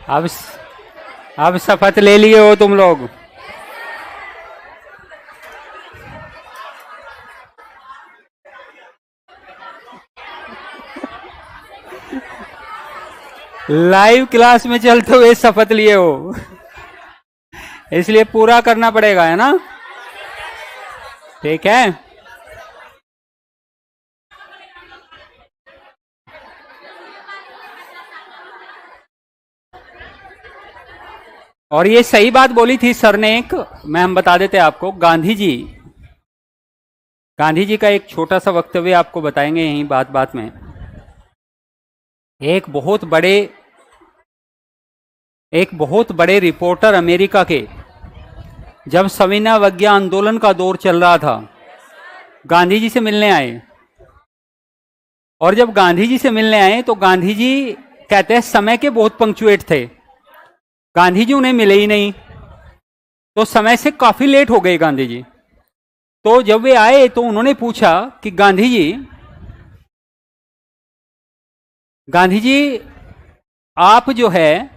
अब अब शपथ ले लिए हो तुम लोग। लाइव क्लास में चलते हुए शपथ लिए हो, इसलिए पूरा करना पड़ेगा, है ना? ठीक है। और ये सही बात बोली थी सर ने एक, मैं हम बता देते आपको। गांधी जी का एक छोटा सा वक्तव्य आपको बताएंगे यहीं बात बात में। एक बहुत बड़े रिपोर्टर अमेरिका के, जब सविनय अवज्ञा आंदोलन का दौर चल रहा था, गांधी जी से मिलने आए। और जब गांधी जी से मिलने आए तो गांधी जी कहते हैं समय के बहुत पंक्चुएट थे। गांधी जी उन्हें मिले ही नहीं, तो समय से काफी लेट हो गए गांधी जी। तो जब वे आए तो उन्होंने पूछा कि गांधी जी आप जो है,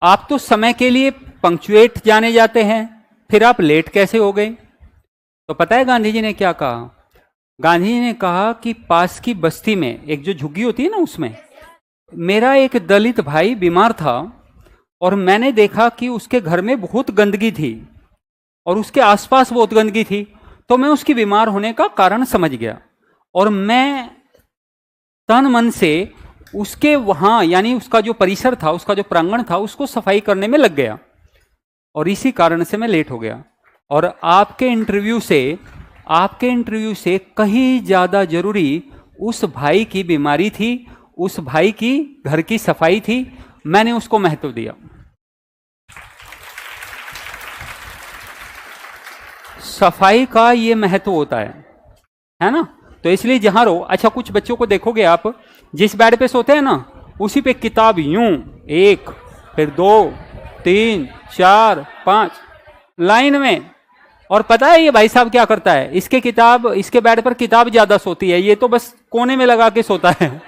आप तो समय के लिए पंक्चुएट जाने जाते हैं, फिर आप लेट कैसे हो गए? तो पता है गांधी जी ने क्या कहा? गांधी जी ने कहा कि पास की बस्ती में एक जो झुग्गी होती है ना, उसमें मेरा एक दलित भाई बीमार था और मैंने देखा कि उसके घर में बहुत गंदगी थी और उसके आसपास बहुत गंदगी थी, तो मैं उसकी बीमार होने का कारण समझ गया और मैं तन मन से उसके वहां, यानी उसका जो परिसर था, उसका जो प्रांगण था, उसको सफाई करने में लग गया और इसी कारण से मैं लेट हो गया। और आपके इंटरव्यू से कहीं ज्यादा जरूरी उस भाई की बीमारी थी, उस भाई की घर की सफाई थी, मैंने उसको महत्व दिया। सफाई का ये महत्व होता है ना? तो इसलिए जहां रहो, अच्छा कुछ बच्चों को देखोगे आप, जिस बेड पे सोते हैं ना, उसी पे किताब यूं 1 फिर 2 3 4 5 लाइन में। और पता है ये भाई साहब क्या करता है? इसके बेड पर किताब ज्यादा सोती है, ये तो बस कोने में लगा के सोता है।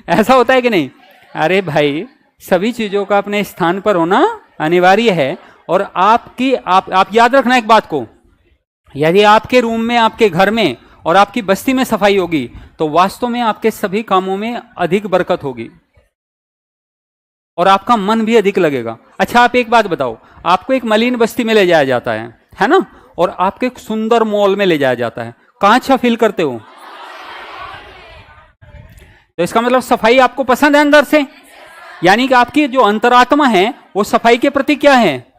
ऐसा होता है कि नहीं? अरे भाई, सभी चीजों का अपने स्थान पर होना अनिवार्य है। और आप याद रखना एक बात को, यदि आपके रूम में, आपके घर में और आपकी बस्ती में सफाई होगी तो वास्तव में आपके सभी कामों में अधिक बरकत होगी और आपका मन भी अधिक लगेगा। अच्छा आप एक बात बताओ, आपको एक मलिन बस्ती में ले जाया जाता है ना, और आपके एक सुंदर मॉल में ले जाया जाता है, कहां अच्छा फील करते हो? तो इसका मतलब सफाई आपको पसंद है अंदर से, यानी कि आपकी जो अंतरात्मा है वो सफाई के प्रति क्या है?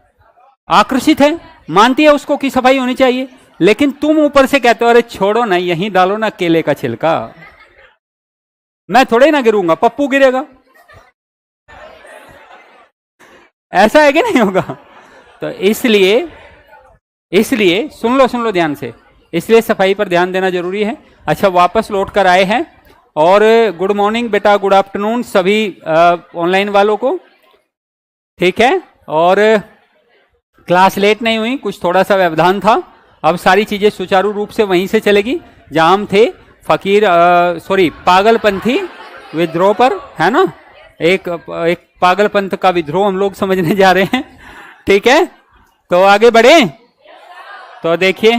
आकर्षित है, मानती है उसको कि सफाई होनी चाहिए। लेकिन तुम ऊपर से कहते हो अरे छोड़ो ना, यहीं डालो ना केले का छिलका, मैं थोड़े ना गिरूंगा, पप्पू गिरेगा। ऐसा है कि नहीं होगा? तो इसलिए सुन लो ध्यान से, इसलिए सफाई पर ध्यान देना जरूरी है। अच्छा वापस लौट कर आए हैं, और गुड मॉर्निंग बेटा, गुड आफ्टरनून सभी ऑनलाइन वालों को, ठीक है? और क्लास लेट नहीं हुई, कुछ थोड़ा सा व्यवधान था। अब सारी चीजें सुचारू रूप से वहीं से चलेगी जहां हम थे, पागलपंथी विद्रोह पर, है ना? एक पागलपंथ का विद्रोह हम लोग समझने जा रहे हैं, ठीक है? तो आगे बढ़े। तो देखिए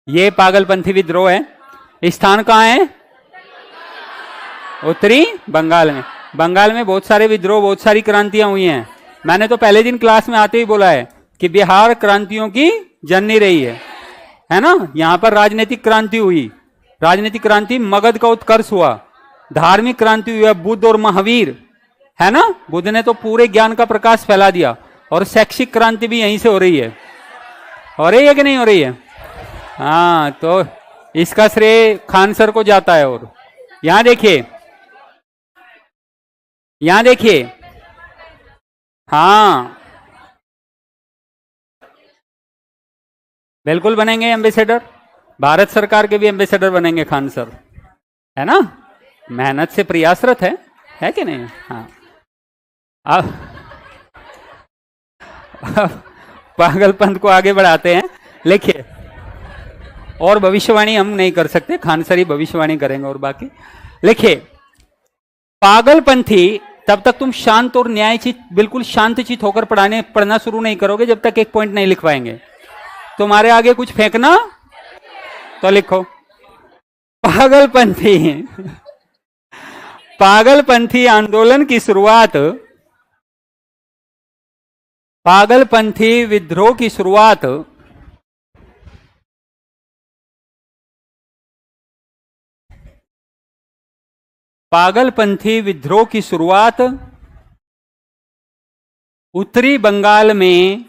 ये पागलपंथी विद्रोह है, स्थान कहां है? उत्तरी बंगाल में। बंगाल में बहुत सारे विद्रोह, बहुत सारी क्रांतियां हुई हैं। मैंने तो पहले दिन क्लास में आते ही बोला है कि बिहार क्रांतियों की जननी रही है ना? यहां पर राजनीतिक क्रांति हुई, राजनीतिक क्रांति मगध का उत्कर्ष हुआ, धार्मिक क्रांति हुई, बुद्ध और महावीर, है ना? बुद्ध ने तो पूरे ज्ञान का प्रकाश फैला दिया, और शैक्षिक क्रांति भी यहीं से हो रही है कि नहीं हो रही है? हाँ, तो इसका श्रेय खान सर को जाता है। और यहां देखिए, हाँ बिल्कुल बनेंगे एम्बेसडर, भारत सरकार के भी एम्बेसडर बनेंगे खान सर, है ना? मेहनत से प्रयासरत है कि नहीं? हाँ। अब पागलपंथ को आगे बढ़ाते हैं। लिखिए, और भविष्यवाणी हम नहीं कर सकते, खान सर ही भविष्यवाणी करेंगे। और बाकी लिखिए, पागलपंथी तब तक तुम शांत और न्यायचित, बिल्कुल शांतचित होकर पढ़ना शुरू नहीं करोगे जब तक एक पॉइंट नहीं लिखवाएंगे। तुम्हारे आगे कुछ फेंकना तो लिखो। पागलपंथी पागलपंथी आंदोलन की शुरुआत, पागलपंथी विद्रोह की शुरुआत पागलपंथी विद्रोह की शुरुआत उत्तरी बंगाल में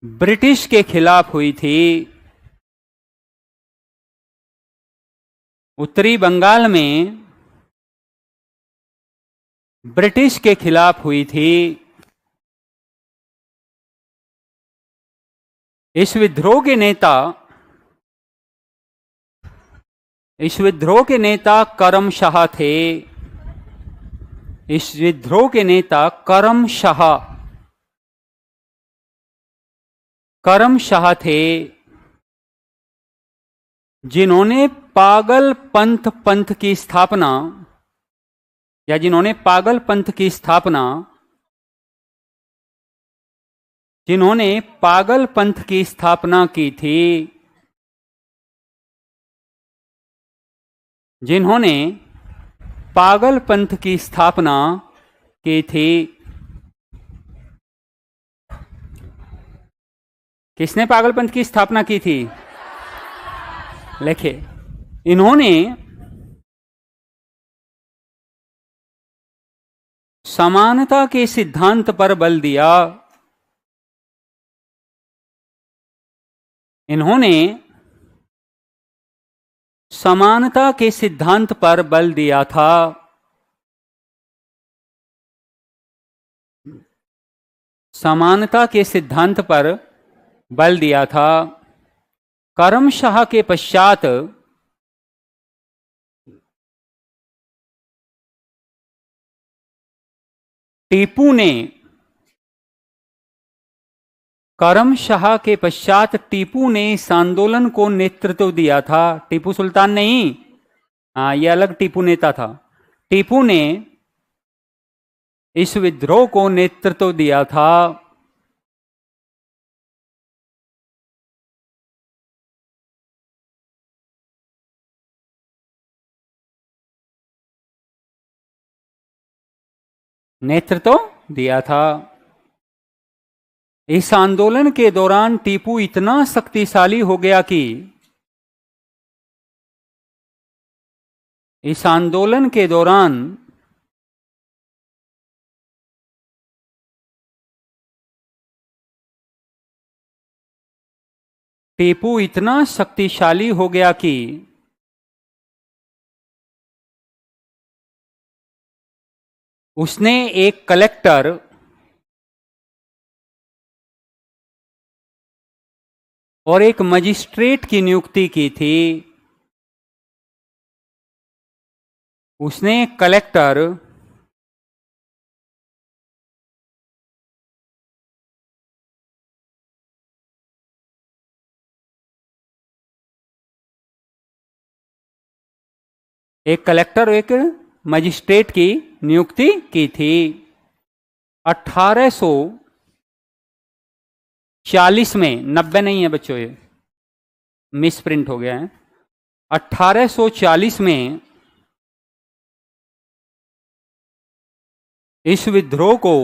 ब्रिटिश के खिलाफ हुई थी। उत्तरी बंगाल में ब्रिटिश के खिलाफ हुई थी। इस विद्रोह के नेता करम शाह थे। इस विद्रोह के नेता करम शाह थे, जिन्होंने पागल पंथ की स्थापना, या जिन्होंने पागल पंथ की स्थापना की थी, जिन्होंने पागल पंथ की स्थापना की थी। किसने पागल पंथ की स्थापना की थी? लिखिए। इन्होंने समानता के सिद्धांत पर बल दिया। इन्होंने समानता के सिद्धांत पर बल दिया था। समानता के सिद्धांत पर बल दिया था। करम शाह के पश्चात टीपू ने, करम शाह के पश्चात टीपू ने इस आंदोलन को नेतृत्व दिया था। टीपू सुल्तान नहीं, हाँ, यह अलग टीपू नेता था। टीपू ने इस विद्रोह को नेतृत्व दिया था। इस आंदोलन के दौरान टीपू इतना शक्तिशाली हो गया कि इस आंदोलन के दौरान टीपू इतना शक्तिशाली हो गया कि उसने एक कलेक्टर और एक मजिस्ट्रेट की नियुक्ति की थी। उसने एक कलेक्टर और एक मजिस्ट्रेट की नियुक्ति की थी। 1840 में, 90 नहीं है बच्चों, ये मिस प्रिंट हो गया है। 1840 में इस विद्रोह को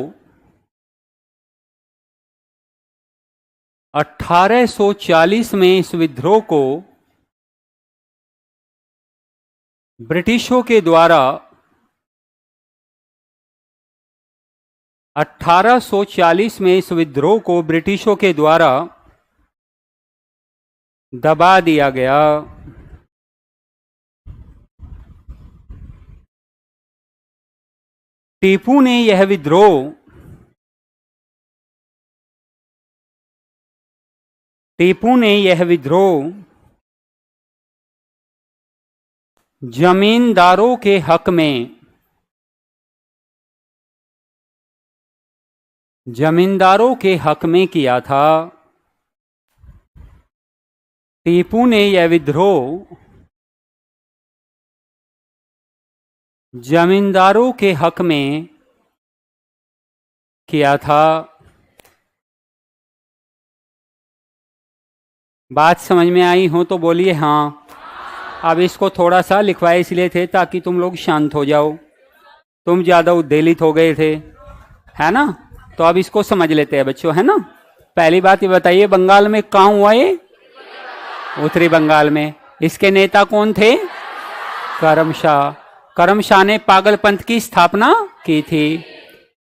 1840 में इस विद्रोह को ब्रिटिशों के द्वारा 1840 में इस विद्रोह को ब्रिटिशों के द्वारा दबा दिया गया। टीपू ने यह विद्रोह जमींदारों के हक में किया था। टीपू ने यह विद्रोह जमींदारों के हक में किया था। बात समझ में आई हो तो बोलिए हाँ। अब इसको थोड़ा सा लिखवाए इसलिए थे ताकि तुम लोग शांत हो जाओ, तुम ज्यादा उद्वेलित हो गए थे, है ना। तो अब इसको समझ लेते हैं बच्चों, है ना। पहली बात ये बताइए, बंगाल में कहाँ हुआ ये? उत्तरी बंगाल में। इसके नेता कौन थे? करमशाह। करमशाह ने पागलपंथ की स्थापना की थी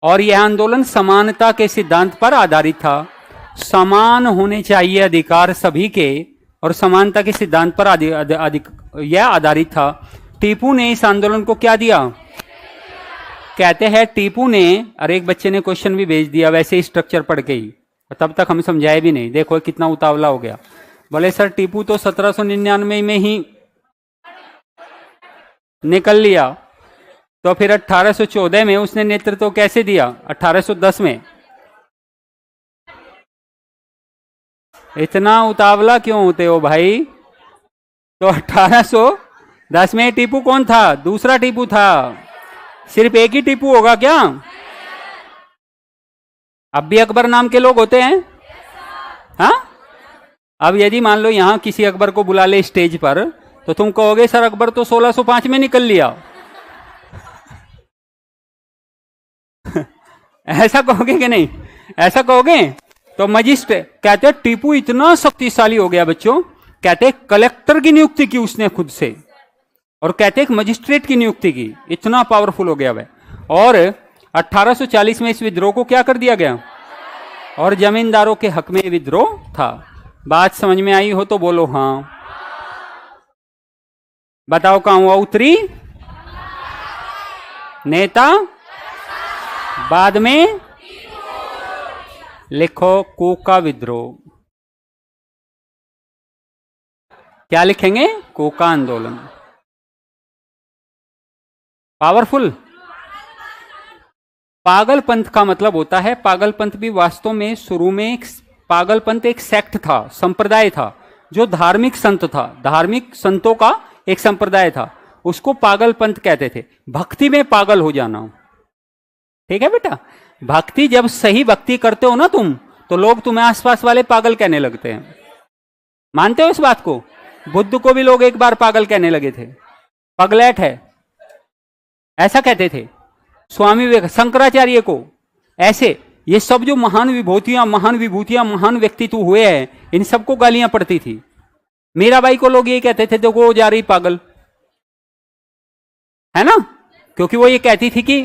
और यह आंदोलन समानता के सिद्धांत पर आधारित था। समान होने चाहिए अधिकार सभी के और समानता के सिद्धांत पर यह आधारित था। टीपू ने इस आंदोलन को क्या दिया? कहते हैं टीपू ने, और एक बच्चे ने क्वेश्चन भी भेज दिया वैसे ही स्ट्रक्चर पढ़ के ही, तब तक हम समझाए भी नहीं, देखो कितना उतावला हो गया। बोले सर टीपू तो 1799 में ही निकल लिया, तो फिर 1814 में उसने नेतृत्व कैसे दिया? 1810 में। इतना उतावला क्यों होते हो भाई? तो 1810 में टीपू कौन था? दूसरा टीपू था। सिर्फ एक ही टीपू होगा क्या? अब भी अकबर नाम के लोग होते हैं? हाँ। अब यदि मान लो यहां किसी अकबर को बुला ले स्टेज पर, तो तुम कहोगे सर अकबर तो 1605 में निकल लिया। ऐसा कहोगे कि नहीं? ऐसा कहोगे? तो मजिस्ट्रेट कहते हैं टीपू इतना शक्तिशाली हो गया बच्चों, कहते हैं कलेक्टर की नियुक्ति की उसने खुद से, और कहते हैं मजिस्ट्रेट की नियुक्ति की, इतना पावरफुल हो गया वह। और 1840 में इस विद्रोह को क्या कर दिया गया? और जमींदारों के हक में विद्रोह था। बात समझ में आई हो तो बोलो हाँ। बताओ कहां हुआ? उत्तरी। नेता बाद में लिखो कोका विद्रोह। क्या लिखेंगे? कोका आंदोलन। पावरफुल। पागलपंथ का मतलब होता है, पागलपंथ भी वास्तव में शुरू में पागलपंथ एक सेक्ट था, संप्रदाय था, जो धार्मिक संत था, धार्मिक संतों का एक संप्रदाय था, उसको पागलपंथ कहते थे। भक्ति में पागल हो जाना, ठीक है बेटा। भक्ति, जब सही भक्ति करते हो ना तुम, तो लोग तुम्हें आसपास वाले पागल कहने लगते हैं। मानते हो इस बात को? बुद्ध को भी लोग एक बार पागल कहने लगे थे, पगलेट है, ऐसा कहते थे। स्वामी विवेकानंद, शंकराचार्य को, ऐसे ये सब जो महान विभूतियां, महान व्यक्तित्व हुए हैं, इन सबको गालियां पड़ती थी। मीराबाई को लोग ये कहते थे देखो वो जा रही पागल, है ना, क्योंकि वो ये कहती थी कि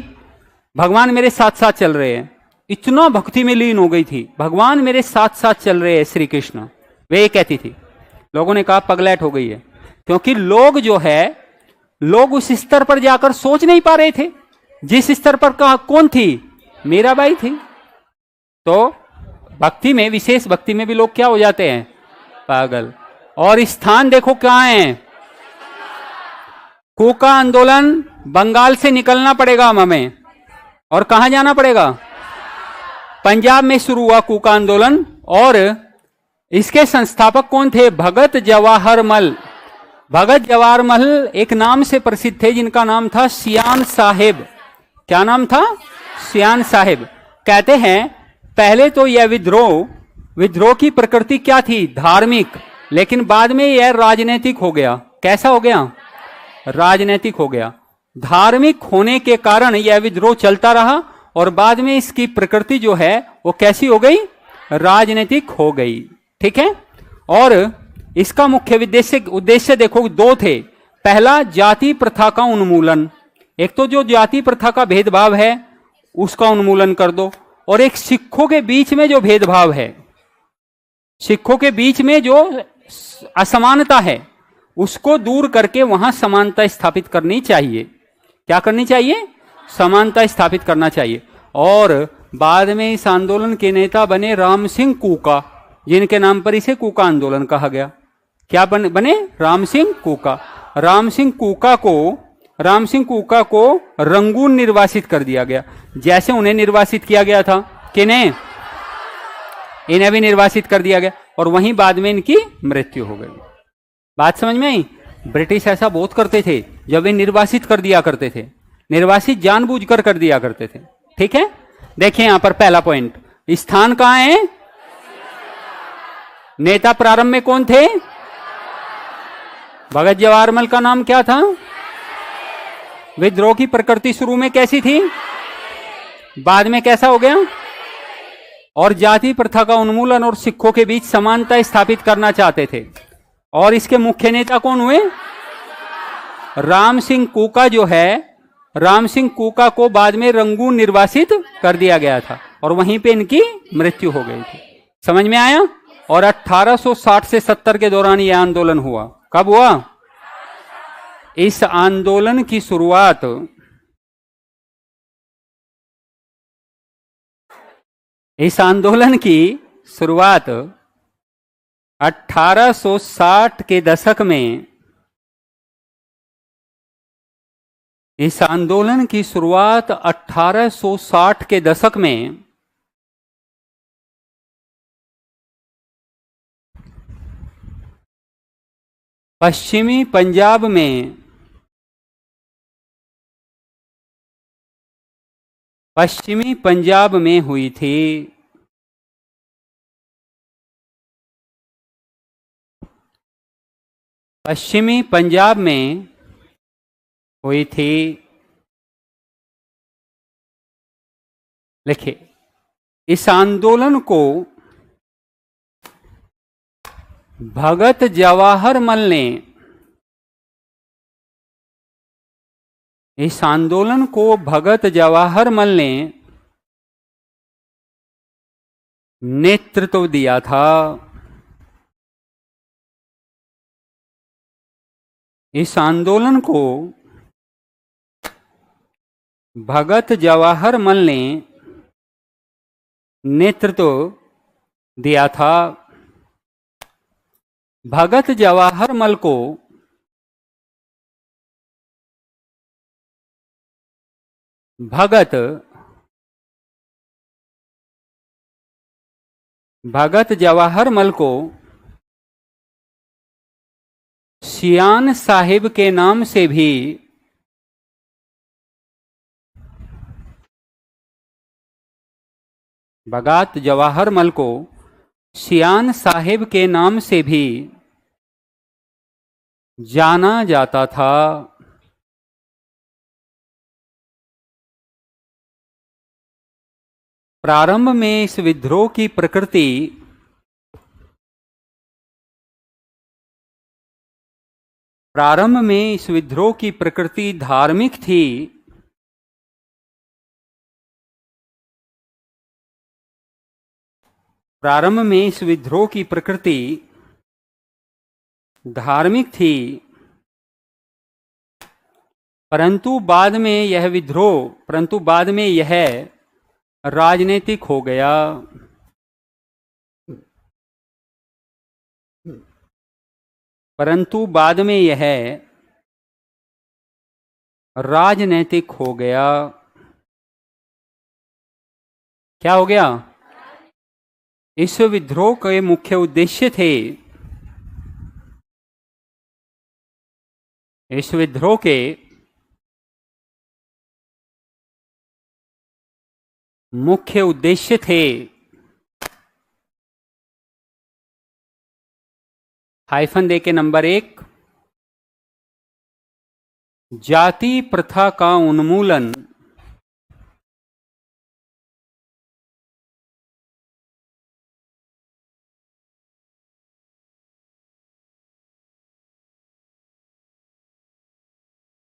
भगवान मेरे साथ साथ चल रहे हैं। इतना भक्ति में लीन हो गई थी, भगवान मेरे साथ साथ चल रहे हैं श्री कृष्ण, वे ये कहती थी। लोगों ने कहा पगलैट हो गई है, क्योंकि लोग जो है, लोग उस स्तर पर जाकर सोच नहीं पा रहे थे जिस स्तर पर कौन थी? मीराबाई थी। तो भक्ति में, विशेष भक्ति में भी लोग क्या हो जाते हैं? पागल। और स्थान देखो कहां है? कोका आंदोलन बंगाल से निकलना पड़ेगा हमें, और कहां जाना पड़ेगा? पंजाब में शुरू हुआ कोका आंदोलन। और इसके संस्थापक कौन थे? भगत जवाहर मल। भगत जवाहर मल एक नाम से प्रसिद्ध थे जिनका नाम था सियान साहेब। क्या नाम था? सियान साहेब। कहते हैं पहले तो यह विद्रोह की प्रकृति क्या थी? धार्मिक, लेकिन बाद में यह राजनीतिक हो गया। कैसा हो गया? राजनीतिक हो गया। धार्मिक होने के कारण यह विद्रोह चलता रहा, और बाद में इसकी प्रकृति जो है वो कैसी हो गई? राजनीतिक हो गई, ठीक है। और इसका मुख्य उद्देश्य देखो दो थे। पहला, जाति प्रथा का उन्मूलन। एक तो जो जाति प्रथा का भेदभाव है उसका उन्मूलन कर दो, और एक सिखों के बीच में जो भेदभाव है, सिखों के बीच में जो असमानता है, उसको दूर करके वहां समानता स्थापित करनी चाहिए। क्या करनी चाहिए? समानता स्थापित करना चाहिए। और बाद में इस आंदोलन के नेता बने राम सिंह कूका, जिनके नाम पर इसे कूका आंदोलन कहा गया। क्या बने? राम सिंह कूका। राम सिंह कूका को रंगून निर्वासित कर दिया गया, जैसे उन्हें निर्वासित किया गया था। किन्हें? इन्हें भी निर्वासित कर दिया गया, और वहीं बाद में इनकी मृत्यु हो गई। बात समझ में आई? ब्रिटिश ऐसा बहुत करते थे, जब वे निर्वासित कर दिया करते थे। निर्वासित जानबूझकर कर दिया करते थे। ठीक है, देखिए यहां पर पहला पॉइंट, स्थान कहां है? नेता प्रारंभ में कौन थे? भगत जवाहरलाल का नाम क्या था? विद्रोह की प्रकृति शुरू में कैसी थी, बाद में कैसा हो गया? और जाति प्रथा का उन्मूलन और सिखों के बीच समानता स्थापित करना चाहते थे। और इसके मुख्य नेता कौन हुए? राम सिंह कूका जो है, राम सिंह कूका को बाद में रंगून निर्वासित कर दिया गया था और वहीं पे इनकी मृत्यु हो गई थी। समझ में आया? और 1860 से 70 के दौरान यह आंदोलन हुआ। कब हुआ? इस आंदोलन की शुरुआत इस आंदोलन की शुरुआत 1860 के दशक में इस आंदोलन की शुरुआत 1860 के दशक में पश्चिमी पंजाब में हुई थी। पश्चिमी पंजाब में हुई थी। लिखिए, इस आंदोलन को भगत जवाहरलाल ने इस आंदोलन को भगत जवाहरलाल ने नेतृत्व दिया था। इस आंदोलन को भगत जवाहरलाल ने नेतृत्व दिया था। भगत जवाहरलाल को भगत जवाहरलाल को सियान साहिब के नाम से भी भगत जवाहरलाल को सियान साहिब के नाम से भी जाना जाता था। प्रारंभ में इस विद्रोह की प्रकृति धार्मिक थी। प्रारंभ में इस विद्रोह की प्रकृति धार्मिक थी, परंतु बाद में यह राजनीतिक हो गया। परंतु बाद में यह राजनीतिक हो गया। क्या हो गया? इस विद्रोह के मुख्य उद्देश्य थे इस विद्रोह के मुख्य उद्देश्य थे हाइफन दे के नंबर 1, जाति प्रथा का उन्मूलन,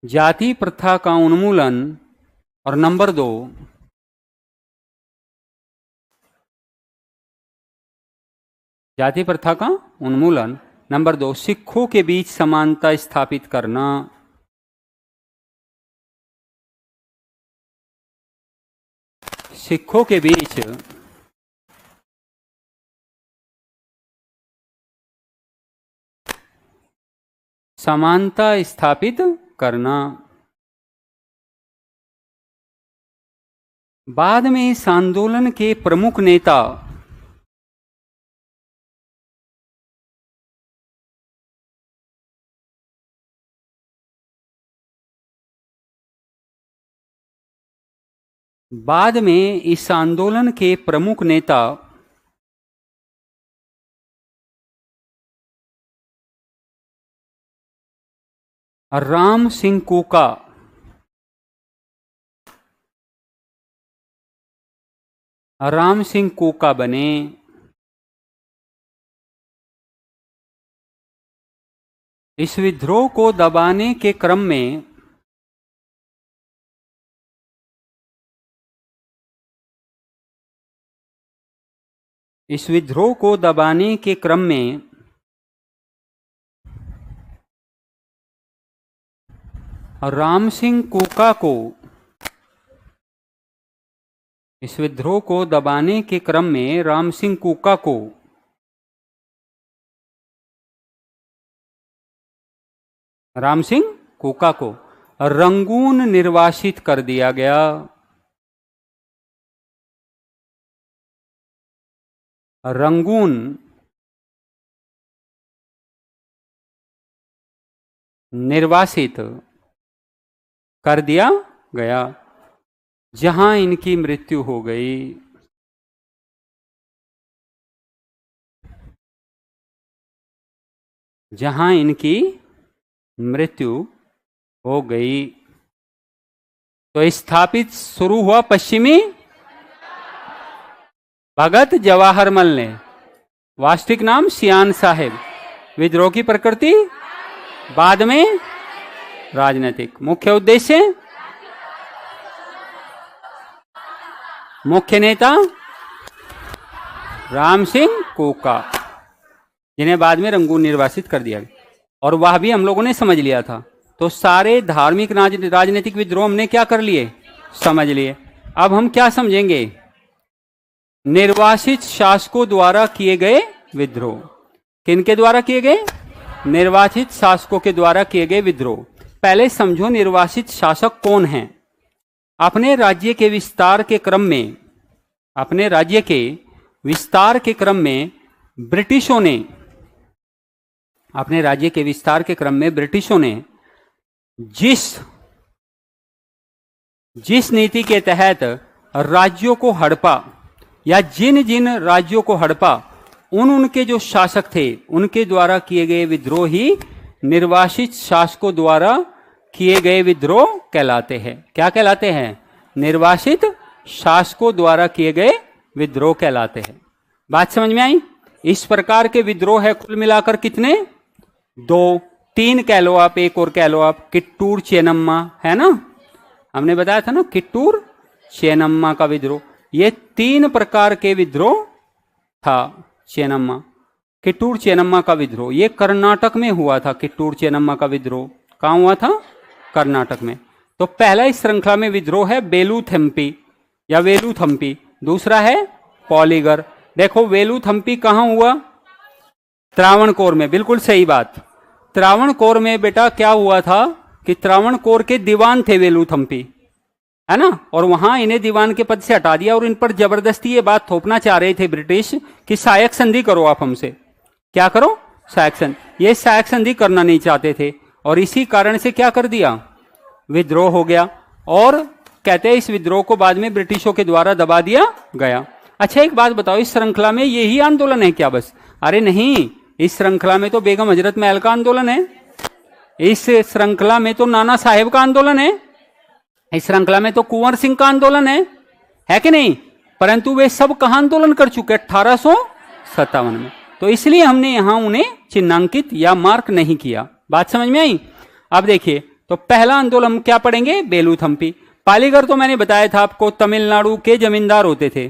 जाति प्रथा का उन्मूलन, और नंबर 2, जाति प्रथा का उन्मूलन, नंबर 2, सिखों के बीच समानता स्थापित करना। सिखों के बीच समानता स्थापित करना। बाद में इस आंदोलन के प्रमुख नेता बाद में इस आंदोलन के प्रमुख नेता राम सिंह कूका बने। इस विद्रोह को दबाने के क्रम में राम सिंह कूका को इस विद्रोह को दबाने के क्रम में राम सिंह कूका को रंगून निर्वासित कर दिया गया। रंगून निर्वासित कर दिया गया, जहां इनकी मृत्यु हो गई। जहां इनकी मृत्यु हो गई। तो स्थापित शुरू हुआ पश्चिमी भगत जवाहरमल ने, वास्तविक नाम सियान साहेब। विद्रोह की प्रकृति बाद में राजनीतिक। मुख्य उद्देश्य, मुख्य नेता राम सिंह कूका, जिन्हें बाद में रंगून निर्वासित कर दिया गया। और वह भी हम लोगों ने समझ लिया था। तो सारे धार्मिक राजनीतिक विद्रोह हमने क्या कर लिए, समझ लिए। अब हम क्या समझेंगे, निर्वासित शासकों द्वारा किए गए विद्रोह। किनके द्वारा किए गए, निर्वासित शासकों के द्वारा किए गए विद्रोह। पहले समझो निर्वासित शासक कौन हैं। अपने राज्य के विस्तार के क्रम में, अपने राज्य के विस्तार के क्रम में ब्रिटिशों ने, अपने राज्य के विस्तार के क्रम में ब्रिटिशों ने जिस नीति के तहत राज्यों को हड़पा, या जिन जिन राज्यों को हड़पा, उनके जो शासक थे उनके द्वारा किए गए विद्रोह ही निर्वासित शासकों द्वारा किए गए विद्रोह कहलाते हैं। क्या कहलाते हैं, निर्वासित शासकों द्वारा किए गए विद्रोह कहलाते हैं। बात समझ में आई। इस प्रकार के विद्रोह है कुल मिलाकर कितने, 2 3 कह लो आप, एक और कह लो आप, किट्टूर चेन्नम्मा, है ना, हमने बताया था ना, किट्टूर चेन्नम्मा का विद्रोह। ये 3 प्रकार के विद्रोह था। चेन्नम्मा, किट्टूर चेन्नम्मा का विद्रोह ये कर्नाटक में हुआ था। किट्टूर चेन्नम्मा का विद्रोह कहां हुआ था, कर्नाटक में। तो पहला इस श्रृंखला में विद्रोह है बेलूथम्पी या वेलूथम्पी, दूसरा है पॉलीगर। देखो वेलूथम्पी कहां हुआ, त्रावणकोर में, बिल्कुल सही बात। त्रावणकोर में बेटा क्या हुआ था कि त्रावणकोर के दीवान थे वेलूथम्पी, है ना, और वहां इन्हें दीवान के पद से हटा दिया और इन पर जबरदस्ती ये बात थोपना चाह रहे थे ब्रिटिश कि सहायक संधि करो आप हमसे। क्या करो, सहायक संधि। ये सहायक संधि करना नहीं चाहते थे और इसी कारण से क्या कर दिया, विद्रोह हो गया। और कहते हैं इस विद्रोह को बाद में ब्रिटिशों के द्वारा दबा दिया गया। अच्छा एक बात बताओ, इस श्रृंखला में यही आंदोलन है क्या बस? अरे नहीं, इस श्रृंखला में तो बेगम हजरत महल का आंदोलन है, इस श्रृंखला में तो नाना साहेब का आंदोलन है, इस श्रृंखला में तो कुंवर सिंह का आंदोलन है कि नहीं? परंतु वे सब कहां आंदोलन कर चुके, 1857 में। तो इसलिए हमने यहां उन्हें चिन्हांकित या मार्क नहीं किया। बात समझ में आई। अब देखिए, तो पहला आंदोलन क्या पढ़ेंगे, बेलूथम्पी। पालीगर तो मैंने बताया था आपको, तमिलनाडु के जमींदार होते थे,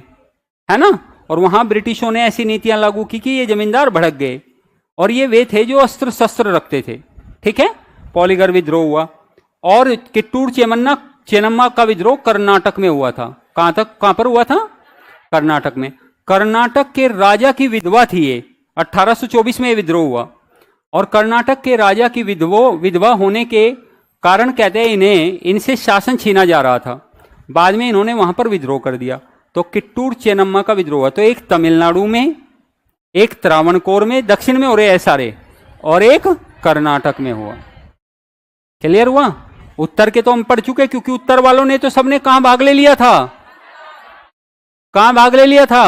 है ना, और वहां ब्रिटिशों ने ऐसी नीतियां लागू की कि ये जमींदार भड़क गए और ये वे थे जो अस्त्र शस्त्र रखते थे। ठीक है, पॉलीगर विद्रोह हुआ। और किट्टूर चेन्नम्मा का विद्रोह कर्नाटक में हुआ था। कहां पर हुआ था, कर्नाटक में। कर्नाटक के राजा की विधवा थी ये, 1824 में विद्रोह हुआ। और कर्नाटक के राजा की विधवा होने के कारण कहते हैं इन्हें इनसे शासन छीना जा रहा था। बाद में इन्होंने वहां पर विद्रोह कर दिया, तो किट्टूर चेन्नम्मा का विद्रोह हुआ। तो एक तमिलनाडु में, एक त्रावणकोर में, दक्षिण में हो रहे हैं सारे, और एक कर्नाटक में हुआ। क्लियर हुआ। उत्तर के तो हम पढ़ चुके, क्योंकि उत्तर वालों ने तो सबने कहां भाग ले लिया था, कहां भाग ले लिया था?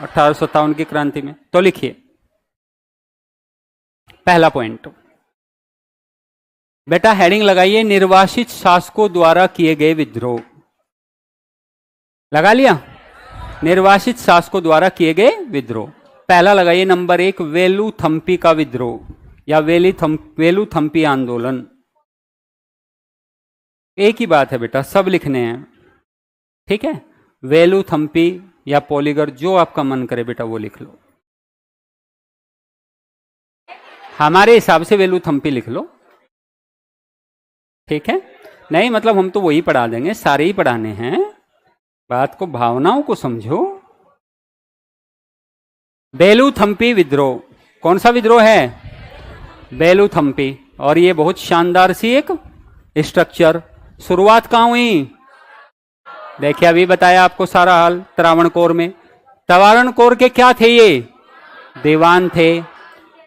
1857 की क्रांति में। तो लिखिए पहला पॉइंट, बेटा हेडिंग लगाइए, निर्वासित शासकों द्वारा किए गए विद्रोह। लगा लिया? निर्वासित शासकों द्वारा किए गए विद्रोह। पहला लगाइए नंबर 1, वेलुथम्पी का विद्रोह या वेलुथम्पी आंदोलन। एक ही बात है बेटा, सब लिखने हैं, ठीक है? वेलुथम्पी या पॉलीगर, जो आपका मन करे बेटा वो लिख लो। हमारे हिसाब से वेलुथम्पी लिख लो, ठीक है? नहीं मतलब हम तो वही पढ़ा देंगे, सारे ही पढ़ाने हैं, बात को, भावनाओं को समझो। वेलुथम्पी विद्रोह, कौन सा विद्रोह है? वेलुथम्पी। और ये बहुत शानदार सी एक स्ट्रक्चर। शुरुआत कहां हुई? देखिए अभी बताया आपको सारा हाल, त्रावणकोर में। त्रावणकोर के क्या थे ये? दीवान थे।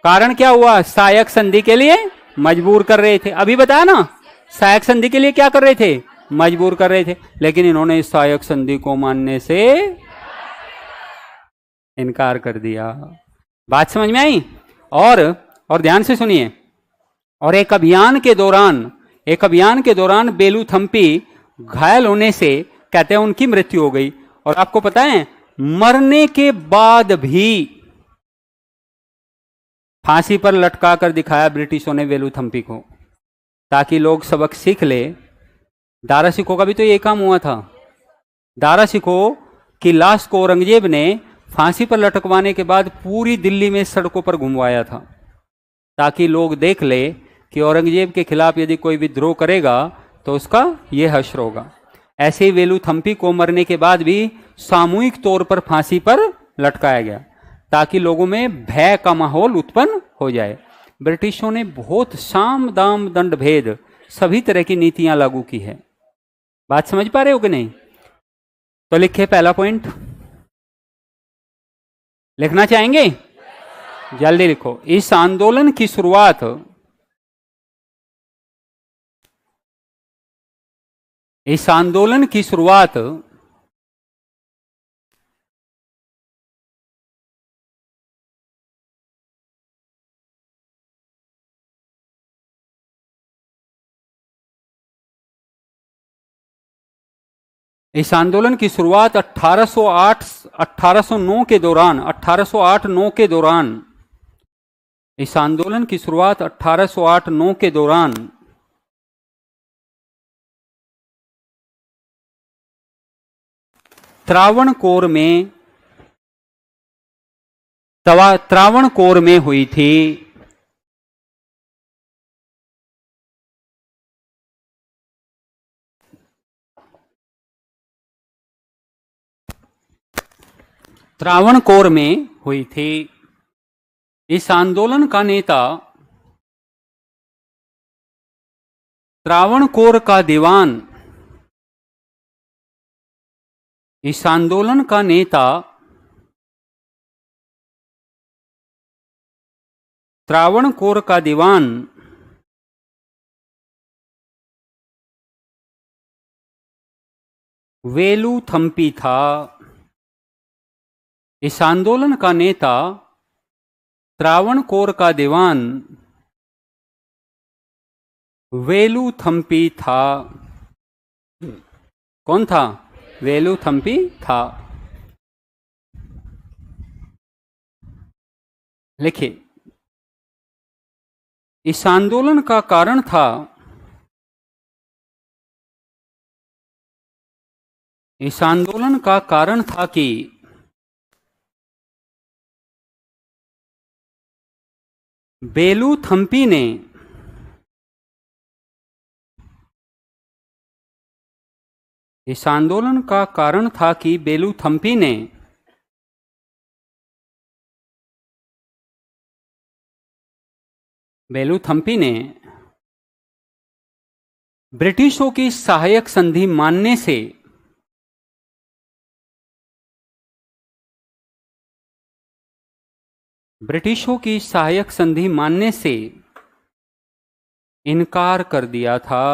कारण क्या हुआ? सहायक संधि के लिए मजबूर कर रहे थे। अभी बताया ना, सहायक संधि के लिए क्या कर रहे थे? मजबूर कर रहे थे। लेकिन इन्होंने इस सहायक संधि को मानने से इनकार कर दिया। बात समझ में आई? और ध्यान से सुनिए। और एक अभियान के दौरान वेलुथम्पी घायल होने से कहते हैं उनकी मृत्यु हो गई। और आपको पता है मरने के बाद भी फांसी पर लटका कर दिखाया ब्रिटिशों ने वेलुथम्पी को, ताकि लोग सबक सीख ले। दारा सिकों का भी तो ये काम हुआ था। दारा सिकों की लाश को औरंगजेब ने फांसी पर लटकवाने के बाद पूरी दिल्ली में सड़कों पर घुमवाया था, ताकि लोग देख ले कि औरंगजेब के खिलाफ यदि कोई विद्रोह करेगा तो उसका यह हश्र होगा। ऐसे ही वेलुथम्पी को मरने के बाद भी सामूहिक तौर पर फांसी पर लटकाया गया, ताकि लोगों में भय का माहौल उत्पन्न हो जाए। ब्रिटिशों ने बहुत साम दाम दंड भेद सभी तरह की नीतियां लागू की है। बात समझ पा रहे हो कि नहीं? तो लिखे पहला पॉइंट, लिखना चाहेंगे? जल्दी लिखो। इस आंदोलन की शुरुआत इस आंदोलन की शुरुआत इस आंदोलन की शुरुआत 1809 के दौरान 1808-9 के दौरान इस आंदोलन की शुरुआत 1808-9 के दौरान त्रावणकोर में हुई थी। त्रावणकोर में हुई थी। इस आंदोलन का नेता त्रावणकोर का दीवान इस आंदोलन का नेता त्रावणकोर का दीवान वेलुथम्पी था। इस आंदोलन का नेता त्रावणकोर का दीवान वेलुथम्पी था। कौन था? वेलुथम्पी था। लिखिए, इस आंदोलन का कारण था कि वेलुथम्पी ने इस आंदोलन का कारण था कि वेलुथम्पी ने ब्रिटिशों की सहायक संधि मानने से इनकार कर दिया था।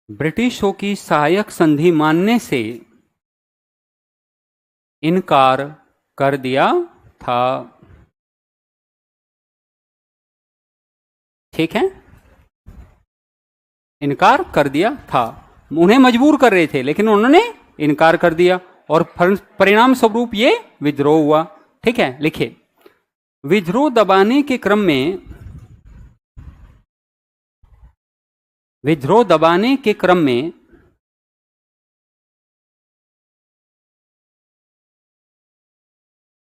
ब्रिटिशों की सहायक संधि मानने से इनकार कर दिया था। ठीक है, इनकार कर दिया था। उन्हें मजबूर कर रहे थे लेकिन उन्होंने इनकार कर दिया और परिणाम स्वरूप ये विद्रोह हुआ। ठीक है, लिखिए, विद्रोह दबाने के क्रम में, विद्रोह दबाने के क्रम में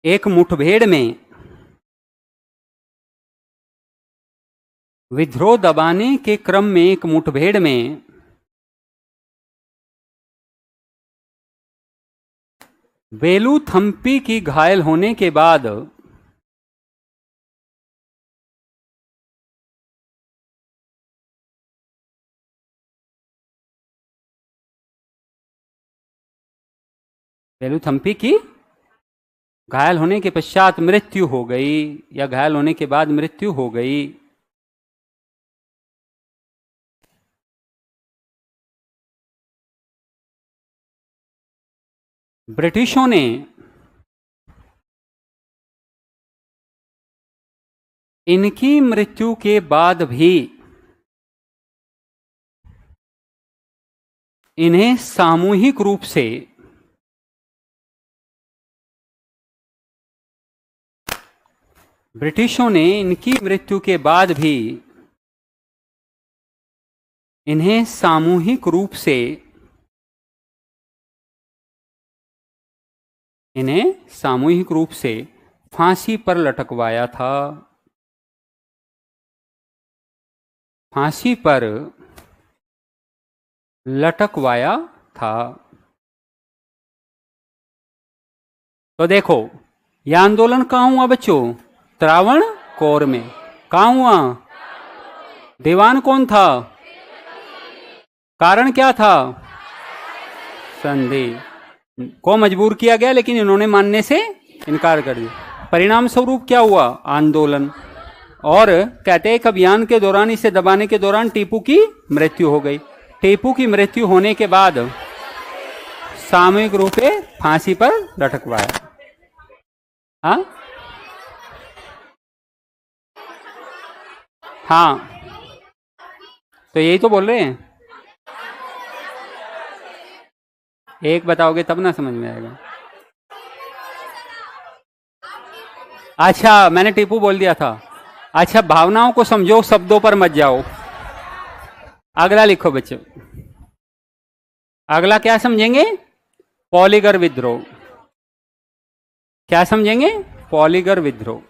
एक मुठभेड़ में, विद्रोह दबाने के क्रम में एक मुठभेड़ में वेलुथम्पी की घायल होने के बाद वेलुथम्पी की घायल होने के पश्चात मृत्यु हो गई, या घायल होने के बाद मृत्यु हो गई। ब्रिटिशों ने इनकी मृत्यु के बाद भी इन्हें सामूहिक रूप से ब्रिटिशों ने इनकी मृत्यु के बाद भी इन्हें सामूहिक रूप से, इन्हें सामूहिक रूप से फांसी पर लटकवाया था। फांसी पर लटकवाया था। तो देखो, यह आंदोलन कहां हुआ बच्चों? त्रावणकोर में। कहां हुआ? दीवान कौन था? कारण क्या था? संधि को मजबूर किया गया लेकिन इन्होंने मानने से इनकार कर दिया। परिणाम स्वरूप क्या हुआ? आंदोलन। और कहते हैं एक अभियान के दौरान, इसे दबाने के दौरान टीपू की मृत्यु हो गई। टीपू की मृत्यु होने के बाद सामूहिक रूप से फांसी पर लटकवाया। हाँ हाँ, तो यही तो बोल रहे हैं। एक बताओगे तब ना समझ में आएगा। अच्छा, मैंने टीपू बोल दिया था। अच्छा, भावनाओं को समझो, शब्दों पर मत जाओ। अगला लिखो बच्चों। अगला क्या समझेंगे? पॉलीगर विद्रोह। क्या समझेंगे? पॉलीगर विद्रोह।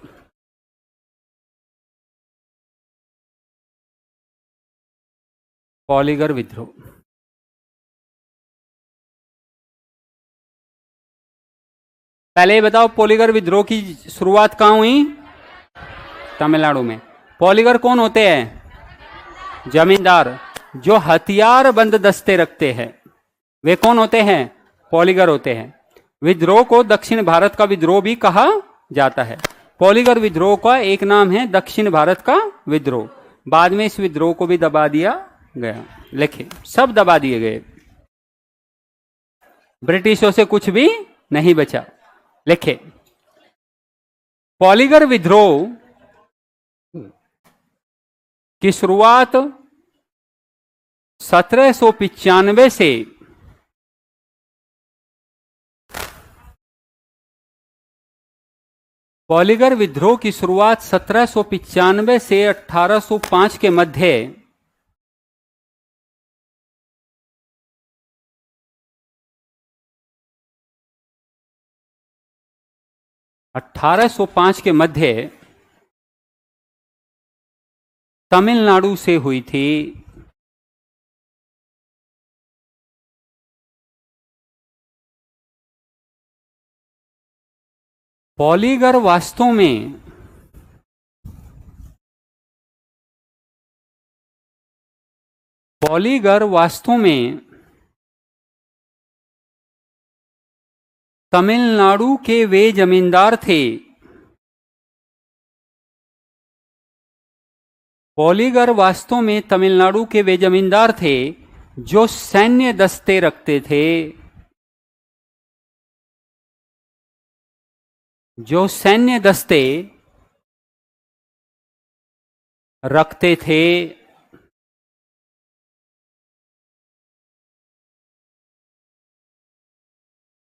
पॉलीगर विद्रोह। पहले ये बताओ, पॉलीगर विद्रोह की शुरुआत कहां हुई? तमिलनाडु में। पॉलीगर कौन होते हैं? जमींदार जो हथियार बंद दस्ते रखते हैं, वे कौन होते हैं? पॉलीगर होते हैं। विद्रोह को दक्षिण भारत का विद्रोह भी कहा जाता है। पॉलीगर विद्रोह का एक नाम है दक्षिण भारत का विद्रोह। बाद में इस विद्रोह को भी दबा दिया गया। लिखिए, सब दबा दिए गए, ब्रिटिशों से कुछ भी नहीं बचा। लिखिए, पॉलीगर विद्रोह की शुरुआत 1795 से पॉलीगर विद्रोह की शुरुआत 1795 से 1805 के मध्य 1805 के मध्य तमिलनाडु से हुई थी। पॉलीगर वास्तव में तमिलनाडु के वे जमींदार थे। पॉलीगर वास्तव में तमिलनाडु के वे जमींदार थे जो सैन्य दस्ते रखते थे, जो सैन्य दस्ते रखते थे,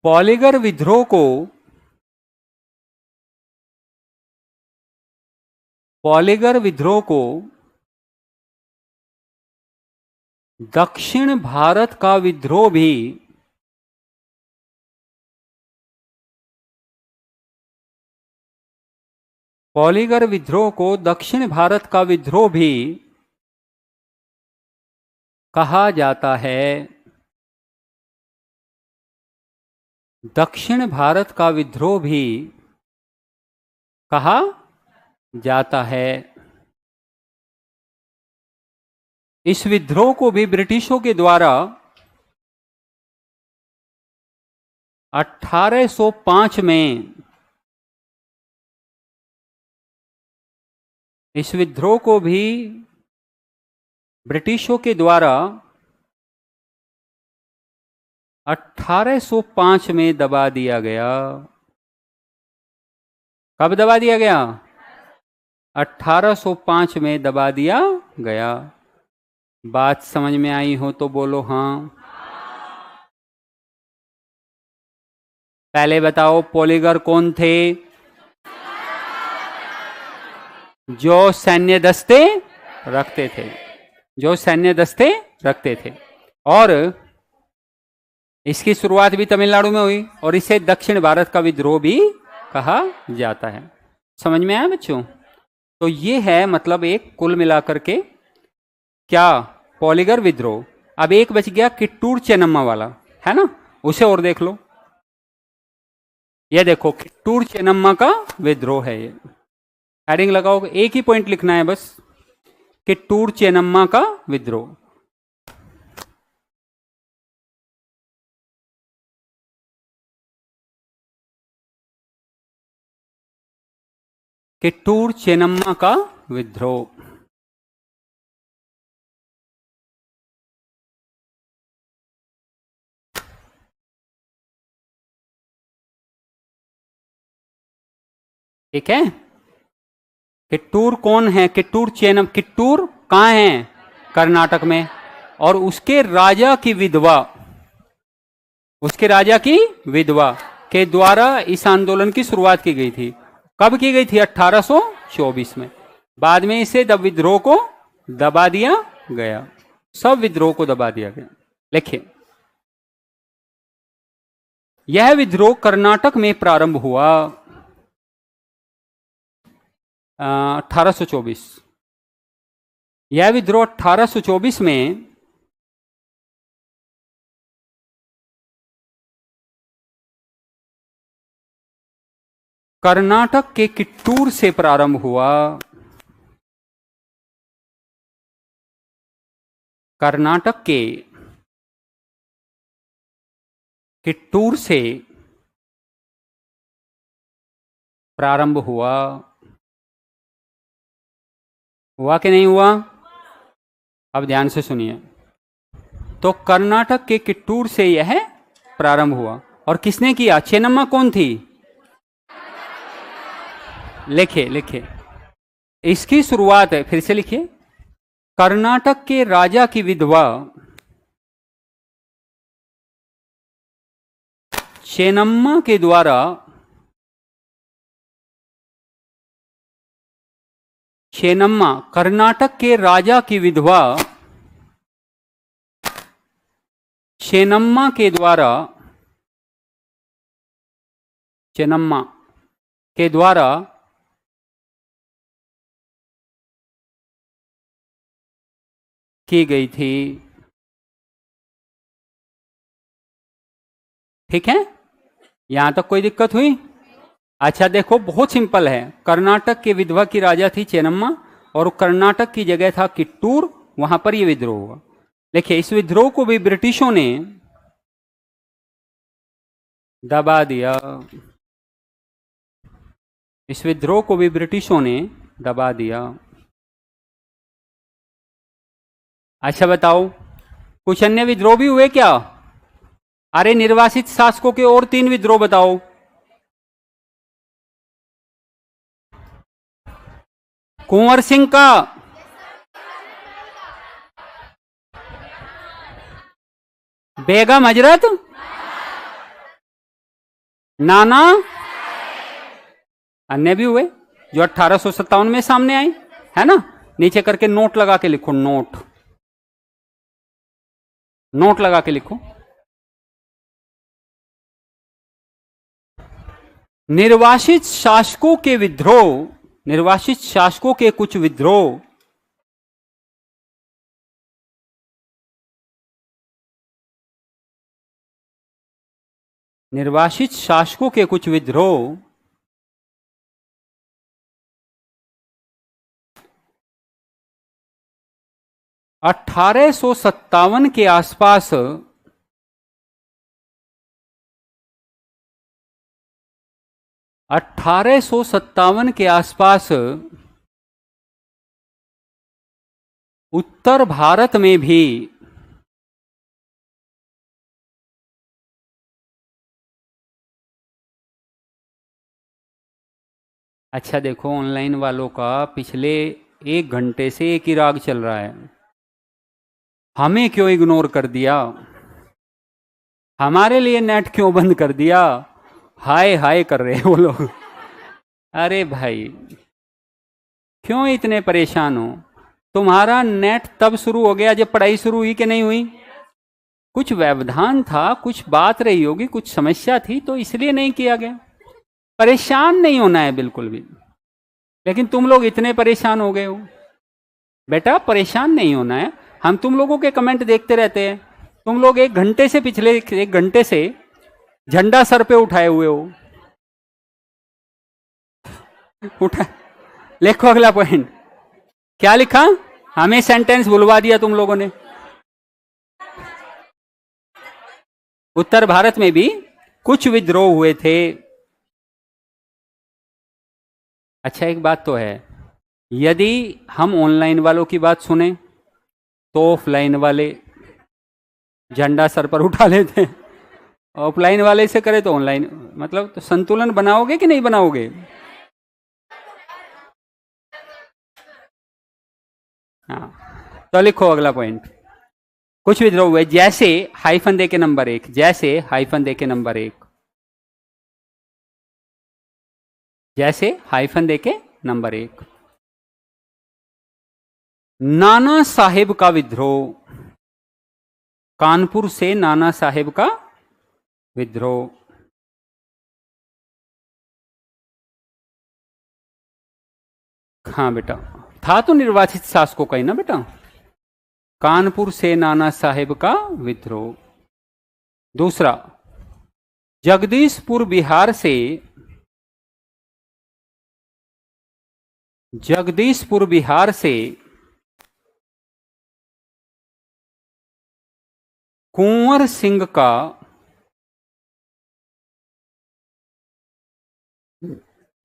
पॉलीगर विद्रोह को, पॉलीगर विद्रोह को दक्षिण भारत का विद्रोह भी, पॉलीगर विद्रोह को दक्षिण भारत का विद्रोह भी कहा जाता है। दक्षिण भारत का विद्रोह भी कहा जाता है। इस विद्रोह को भी ब्रिटिशों के द्वारा 1805 में, इस विद्रोह को भी ब्रिटिशों के द्वारा 1805 में दबा दिया गया। कब दबा दिया गया? 1805 में दबा दिया गया। बात समझ में आई हो तो बोलो हाँ। पहले बताओ पॉलीगर कौन थे? जो सैन्य दस्ते रखते थे, जो सैन्य दस्ते रखते थे, और इसकी शुरुआत भी तमिलनाडु में हुई और इसे दक्षिण भारत का विद्रोह भी कहा जाता है। समझ में आया बच्चों? तो ये है मतलब एक कुल मिलाकर के क्या, पॉलीगर विद्रोह। अब एक बच गया किट्टूर चेन्नम्मा वाला, है ना, उसे और देख लो। ये देखो किट्टूर चेन्नम्मा का विद्रोह है। ये हेडिंग लगाओ, एक ही पॉइंट लिखना है बस, किट्टूर चेन्नम्मा का विद्रोह। किट्टूर चेन्नम्मा का विद्रोह। ठीक है। किट्टूर कौन है? किट्टूर चेन्नम, किट्टूर कहाँ है? कर्नाटक में। और उसके राजा की विधवा, उसके राजा की विधवा के द्वारा इस आंदोलन की शुरुआत की गई थी। कब की गई थी? 1824 में। बाद में इसे विद्रोह को दबा दिया गया, सब विद्रोह को दबा दिया गया। लिखिए, यह विद्रोह कर्नाटक में प्रारंभ हुआ 1824। यह विद्रोह 1824 में कर्नाटक के किट्टूर से प्रारंभ हुआ। कर्नाटक के किट्टूर से प्रारंभ हुआ। हुआ कि नहीं हुआ? अब ध्यान से सुनिए। तो कर्नाटक के किट्टूर से यह प्रारंभ हुआ। और किसने किया? चेन्नम्मा कौन थी? लिखिए लिखिए, इसकी शुरुआत है, फिर से लिखिए। कर्नाटक के राजा की विधवा चेन्नम्मा के द्वारा, चेन्नम्मा कर्नाटक के राजा की विधवा चेन्नम्मा के द्वारा, चेन्नम्मा के द्वारा की गई थी। ठीक है, यहां तक कोई दिक्कत हुई? अच्छा देखो, बहुत सिंपल है। कर्नाटक के विधवा की राजा थी चेन्नम्मा और कर्नाटक की जगह था किट्टूर, वहां पर यह विद्रोह हुआ। देखिए, इस विद्रोह को भी ब्रिटिशों ने दबा दिया। इस विद्रोह को भी ब्रिटिशों ने दबा दिया। अच्छा बताओ, कुछ अन्य विद्रोह भी हुए क्या? अरे निर्वासित शासकों के और 3 विद्रोह बताओ। कुंवर सिंह का, बेगम हजरत, नाना, अन्य भी हुए जो 1857 में सामने आए, है ना। नीचे करके नोट लगा के लिखो, नोट लगा के लिखो। निर्वासित शासकों के विद्रोह, निर्वासित शासकों के कुछ विद्रोह निर्वासित शासकों के कुछ विद्रोह 1857 के आसपास 1857 के आसपास उत्तर भारत में भी अच्छा देखो, ऑनलाइन वालों का पिछले 1 घंटे से एक ही राग चल रहा है। हमें क्यों इग्नोर कर दिया? हमारे लिए नेट क्यों बंद कर दिया? हाय हाय कर रहे हैं वो लोग। अरे भाई क्यों इतने परेशान हो? तुम्हारा नेट तब शुरू हो गया जब पढ़ाई शुरू हुई कि नहीं हुई? कुछ व्यवधान था, कुछ बात रही होगी, कुछ समस्या थी, तो इसलिए नहीं किया गया। परेशान नहीं होना है बिल्कुल भी, लेकिन तुम लोग इतने परेशान हो गए हो। बेटा परेशान नहीं होना है, हम तुम लोगों के कमेंट देखते रहते हैं। तुम लोग 1 घंटे से, पिछले 1 घंटे से झंडा सर पे उठाए हुए हो। उठा, लिखो अगला पॉइंट। क्या लिखा? हमें सेंटेंस बुलवा दिया तुम लोगों ने। उत्तर भारत में भी कुछ विद्रोह हुए थे। अच्छा एक बात तो है, यदि हम ऑनलाइन वालों की बात सुने तो ऑफलाइन वाले झंडा सर पर उठा लेते हैं, ऑफलाइन वाले से करे तो ऑनलाइन, मतलब तो संतुलन बनाओगे कि नहीं बनाओगे? हाँ तो लिखो अगला पॉइंट। कुछ विद्रोह हुए जैसे हाइफन दे के नंबर 1, जैसे हाइफन दे के नंबर 1, जैसे हाइफन दे के नंबर 1, नाना साहेब का विद्रोह, कानपुर से नाना साहेब का विद्रोह, हाँ बेटा था तो निर्वाचित शासकों का ही ना बेटा। कानपुर से नाना साहेब का विद्रोह। दूसरा, जगदीशपुर बिहार से, जगदीशपुर बिहार से कुंवर सिंह का,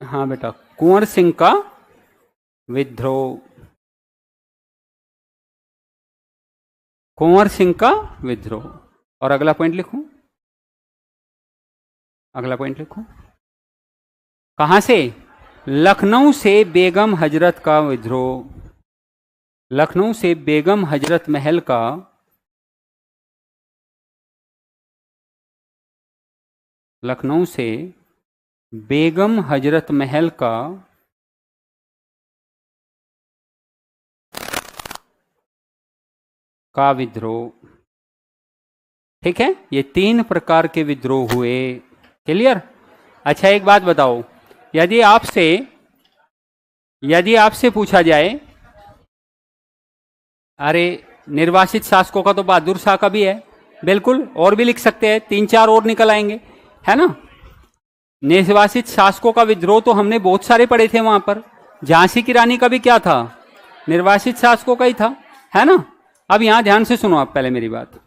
हाँ बेटा कुंवर सिंह का विद्रोह, कुंवर सिंह का विद्रोह। और अगला पॉइंट लिखूं, अगला पॉइंट लिखूं, कहां से? लखनऊ से बेगम हजरत का विद्रोह, लखनऊ से बेगम हजरत महल का, लखनऊ से बेगम हजरत महल का विद्रोह। ठीक है, ये 3 प्रकार के विद्रोह हुए। क्लियर? अच्छा एक बात बताओ, यदि आपसे पूछा जाए, अरे निर्वासित शासकों का तो बहादुर शाह का भी है, बिल्कुल, और भी लिख सकते हैं, 3-4 और निकल आएंगे, है ना। निर्वासित शासकों का विद्रोह तो हमने बहुत सारे पढ़े थे वहां पर। झांसी की रानी का भी क्या था? निर्वासित शासकों का ही था, है ना। अब यहां ध्यान से सुनो आप पहले मेरी बात।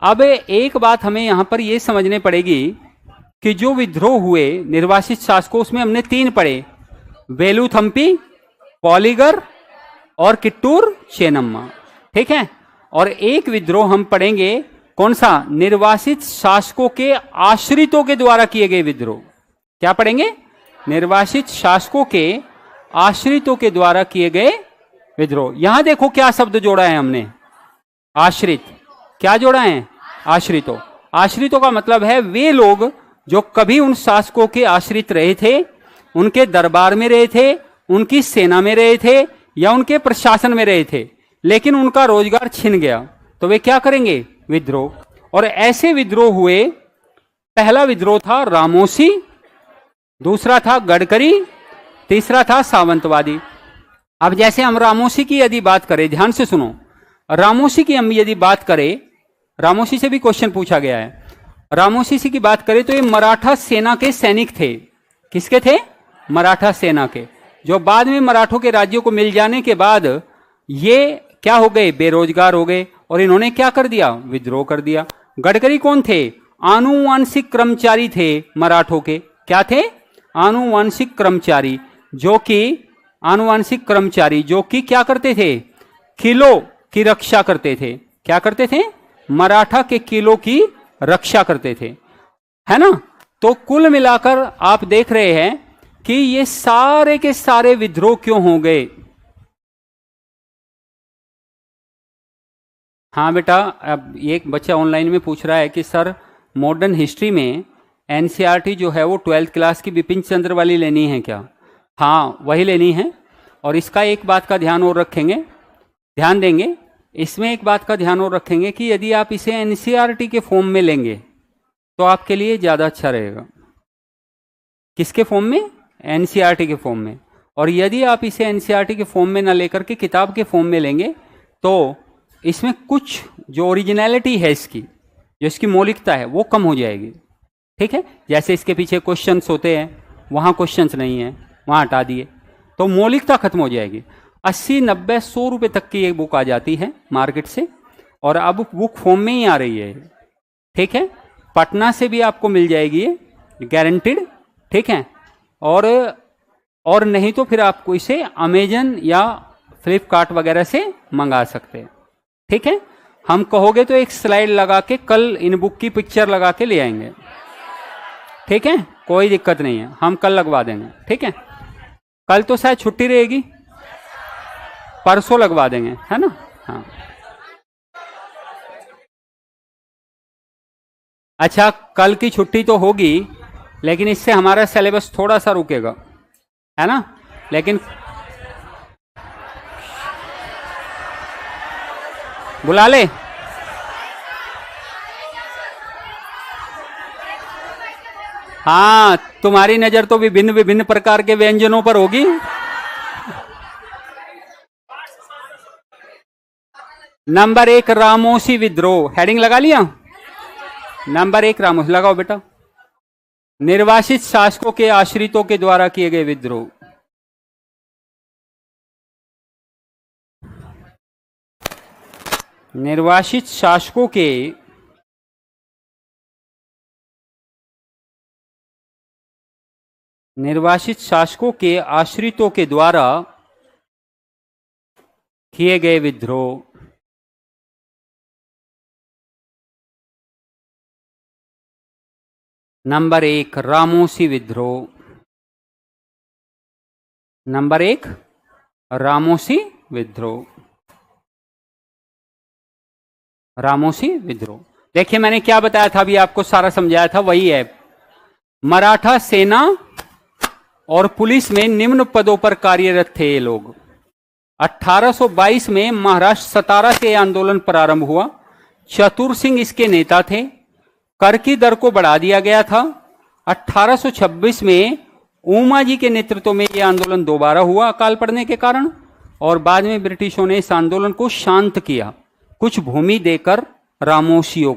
अब एक बात हमें यहां पर यह समझने पड़ेगी कि जो विद्रोह हुए निर्वासित शासकों, उसमें हमने 3 पढ़े, वेलुथम्पी, पॉलीगर और किट्टूर चेन्नम्मा। ठीक है, और एक विद्रोह हम पढ़ेंगे कौन सा, निर्वासित शासकों के आश्रितों के द्वारा किए गए विद्रोह। क्या पढ़ेंगे, निर्वासित शासकों के आश्रितों के द्वारा किए गए विद्रोह। यहां देखो क्या शब्द जोड़ा है हमने, आश्रित। क्या जोड़ा है, आश्रितों। आश्रितों का मतलब है वे लोग जो कभी उन शासकों के आश्रित रहे थे, उनके दरबार में रहे थे, उनकी सेना में रहे थे या उनके प्रशासन में रहे थे, लेकिन उनका रोजगार छिन गया, तो वे क्या करेंगे, विद्रोह। और ऐसे विद्रोह हुए, पहला विद्रोह था रामोसी, दूसरा था गडकरी, तीसरा था सावंतवादी। अब जैसे हम रामोसी की यदि बात करें, ध्यान से सुनो, रामोसी की हम यदि बात करें, रामोसी से भी क्वेश्चन पूछा गया है, रामोसी की बात करें तो ये मराठा सेना के सैनिक थे। किसके थे, मराठा सेना के, जो बाद में मराठों के राज्यों को मिल जाने के बाद ये क्या हो गए, बेरोजगार हो गए और इन्होंने क्या कर दिया, विद्रोह कर दिया। गडकरी कौन थे, आनुवांशिक कर्मचारी थे मराठों के। क्या थे, आनुवांशिक कर्मचारी, जो कि आनुवांशिक कर्मचारी जो कि क्या करते थे, किलों की रक्षा करते थे। क्या करते थे, मराठा के किलों की रक्षा करते थे, है ना। तो कुल मिलाकर आप देख रहे हैं कि ये सारे के सारे विद्रोह क्यों हो गए। हाँ बेटा, अब एक बच्चा ऑनलाइन में पूछ रहा है कि सर मॉडर्न हिस्ट्री में एनसीईआरटी जो है वो 12th क्लास की बिपिन चंद्र वाली लेनी है क्या। हाँ वही लेनी है। और इसका एक बात का ध्यान और रखेंगे, ध्यान देंगे, इसमें एक बात का ध्यान और रखेंगे कि यदि आप इसे एनसीईआरटी के फॉर्म में लेंगे तो आपके लिए ज़्यादा अच्छा रहेगा। किसके फॉर्म में, एनसीईआरटी के फॉर्म में। और यदि आप इसे एनसीईआरटी के फॉर्म में ना लेकर के किताब के फॉर्म में लेंगे तो इसमें कुछ जो ओरिजिनलिटी है इसकी, जो इसकी मौलिकता है वो कम हो जाएगी। ठीक है, जैसे इसके पीछे क्वेश्चंस होते हैं, वहाँ क्वेश्चंस नहीं है, वहाँ हटा दिए, तो मौलिकता खत्म हो जाएगी। 80, 90, 100 रुपये तक की एक बुक आ जाती है मार्केट से, और अब बुक फॉर्म में ही आ रही है। ठीक है, पटना से भी आपको मिल जाएगी ये, गारंटीड। ठीक है, और नहीं तो फिर आपको इसे अमेजन या फ्लिपकार्ट वगैरह से मंगा सकते हैं। ठीक है, हम कहोगे तो एक स्लाइड लगा के कल इन बुक की पिक्चर लगा के ले आएंगे। ठीक है, कोई दिक्कत नहीं है, हम कल लगवा देंगे। ठीक है, कल तो शायद छुट्टी रहेगी, परसों लगवा देंगे, है ना। हाँ अच्छा, कल की छुट्टी तो होगी, लेकिन इससे हमारा सिलेबस थोड़ा सा रुकेगा, है ना। लेकिन बुला ले, हाँ तुम्हारी नजर तो विभिन्न विभिन्न प्रकार के व्यंजनों पर होगी। नंबर 1 रामोसी विद्रोह, हेडिंग लगा लिया। नंबर 1 रामोसी लगाओ बेटा, निर्वासित शासकों के आश्रितों के द्वारा किए गए विद्रोह। निर्वासित शासकों के आश्रितों के द्वारा किए गए विद्रोह। नंबर 1 रामोसी विद्रोह। नंबर 1 रामोसी विद्रोह। रामोसी विद्रोह, देखिए मैंने क्या बताया था, अभी आपको सारा समझाया था, वही है। मराठा सेना और पुलिस में निम्न पदों पर कार्यरत थे ये लोग। 1822 में महाराष्ट्र सतारा से आंदोलन प्रारंभ हुआ। चतुर सिंह इसके नेता थे। कर की दर को बढ़ा दिया गया था। 1826 में ऊमा जी के नेतृत्व में यह आंदोलन दोबारा हुआ अकाल पड़ने के कारण, और बाद में ब्रिटिशों ने इस आंदोलन को शांत किया, कुछ भूमि देकर रामोसियों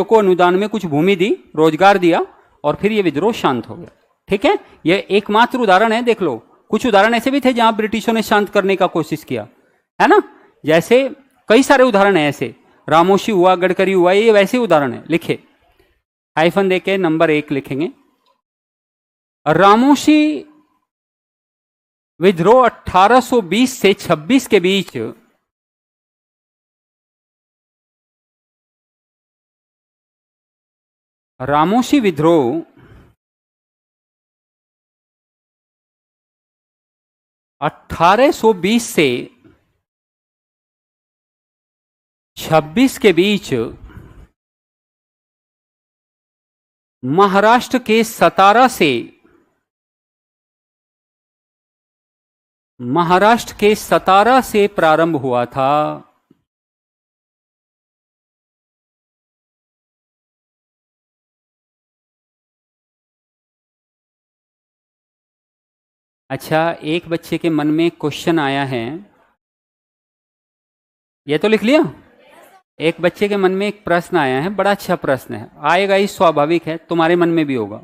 को अनुदान में कुछ भूमि दी, रोजगार दिया, और फिर यह विद्रोह शांत हो गया। ठीक है, यह एकमात्र उदाहरण है, देख लो। कुछ उदाहरण ऐसे भी थे जहां ब्रिटिशों ने शांत करने का कोशिश किया, है ना। जैसे कई सारे उदाहरण है ऐसे, रामोसी हुआ, गडकरी हुआ, ये वैसे उदाहरण है। लिखे, हाइफन देके नंबर 1 लिखेंगे। रामोसी विद्रोह 1820 से 26 के बीच रामोसी विद्रोह 1820 से 26 के बीच महाराष्ट्र के सतारा से प्रारंभ हुआ था। अच्छा, एक बच्चे के मन में क्वेश्चन आया है, ये तो लिख लिया। एक बच्चे के मन में एक प्रश्न आया है, बड़ा अच्छा प्रश्न है, आएगा ही, स्वाभाविक है, तुम्हारे मन में भी होगा।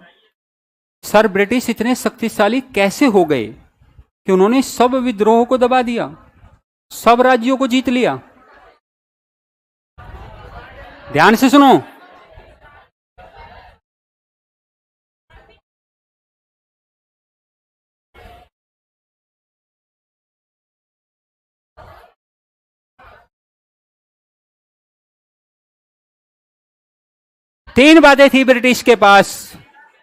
सर, ब्रिटिश इतने शक्तिशाली कैसे हो गए कि उन्होंने सब विद्रोहों को दबा दिया, सब राज्यों को जीत लिया? ध्यान से सुनो। तीन बातें थी ब्रिटिश के पास,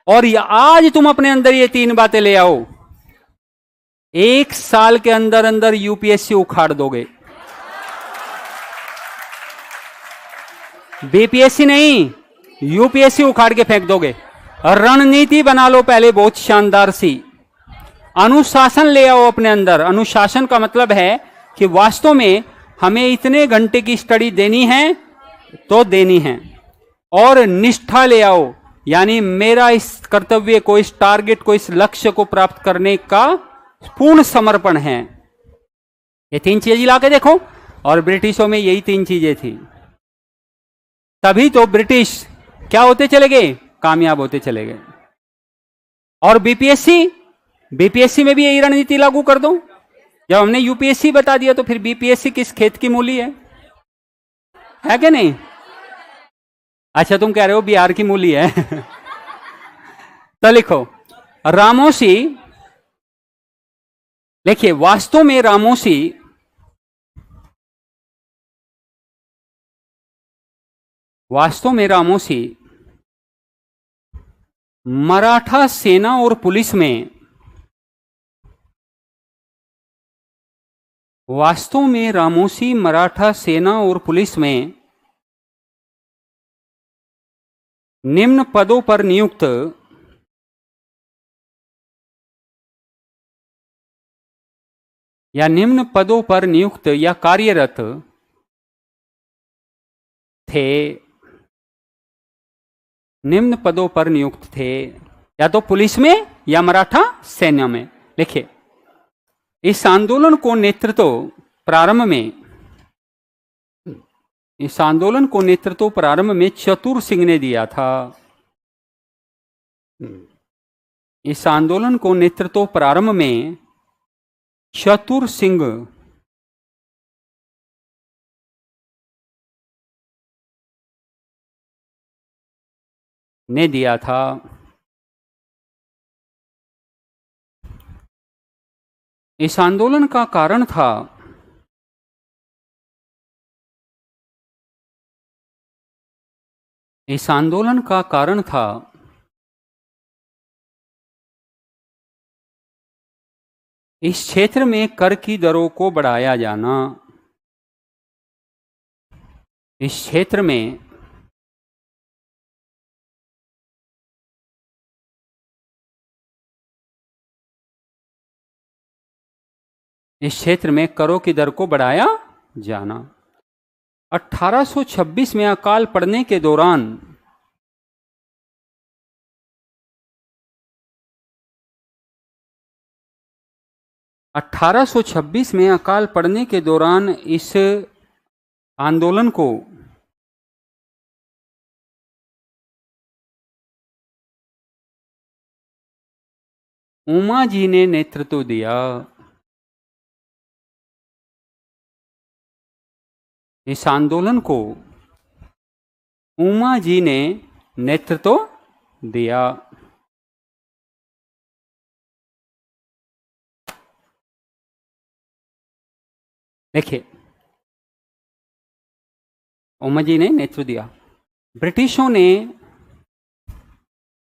और आज तुम अपने अंदर ये तीन बातें ले आओ, 1 साल के अंदर अंदर यूपीएससी उखाड़ दोगे। बीपीएससी नहीं, यूपीएससी उखाड़ के फेंक दोगे। रणनीति बना लो पहले बहुत शानदार सी, अनुशासन ले आओ अपने अंदर। अनुशासन का मतलब है कि वास्तव में हमें इतने घंटे की स्टडी देनी है तो देनी है, और निष्ठा ले आओ, यानी मेरा इस कर्तव्य को, इस टारगेट को, इस लक्ष्य को प्राप्त करने का पूर्ण समर्पण है। ये तीन चीजें ला के देखो, और ब्रिटिशों में यही तीन चीजें थी, तभी तो ब्रिटिश क्या होते चले गए, कामयाब होते चले गए। और बीपीएससी में भी यही रणनीति लागू कर दो। जब हमने यूपीएससी बता दिया तो फिर बीपीएससी किस खेत की मूली है कि नहीं? अच्छा, तुम कह रहे हो बिहार की मूली है। तो लिखो रामोसी। देखिए, वास्तव में रामोसी मराठा सेना और पुलिस में, वास्तव में रामोसी मराठा सेना और पुलिस में निम्न पदों पर नियुक्त या कार्यरत थे। निम्न पदों पर नियुक्त थे, या तो पुलिस में या मराठा सेना में। लिखिए, इस आंदोलन को नेतृत्व प्रारंभ में चतुर सिंह ने दिया था। इस आंदोलन को नेतृत्व प्रारंभ में चतुर सिंह ने दिया था। इस आंदोलन का कारण था इस क्षेत्र में कर की दरों को बढ़ाया जाना। इस क्षेत्र में करों की दर को बढ़ाया जाना। 1826 में अकाल पड़ने के दौरान इस आंदोलन को उमा जी ने नेतृत्व दिया। इस आंदोलन को उमा जी ने नेतृत्व दिया। देखिए, उमा जी ने नेतृत्व दिया। ब्रिटिशों ने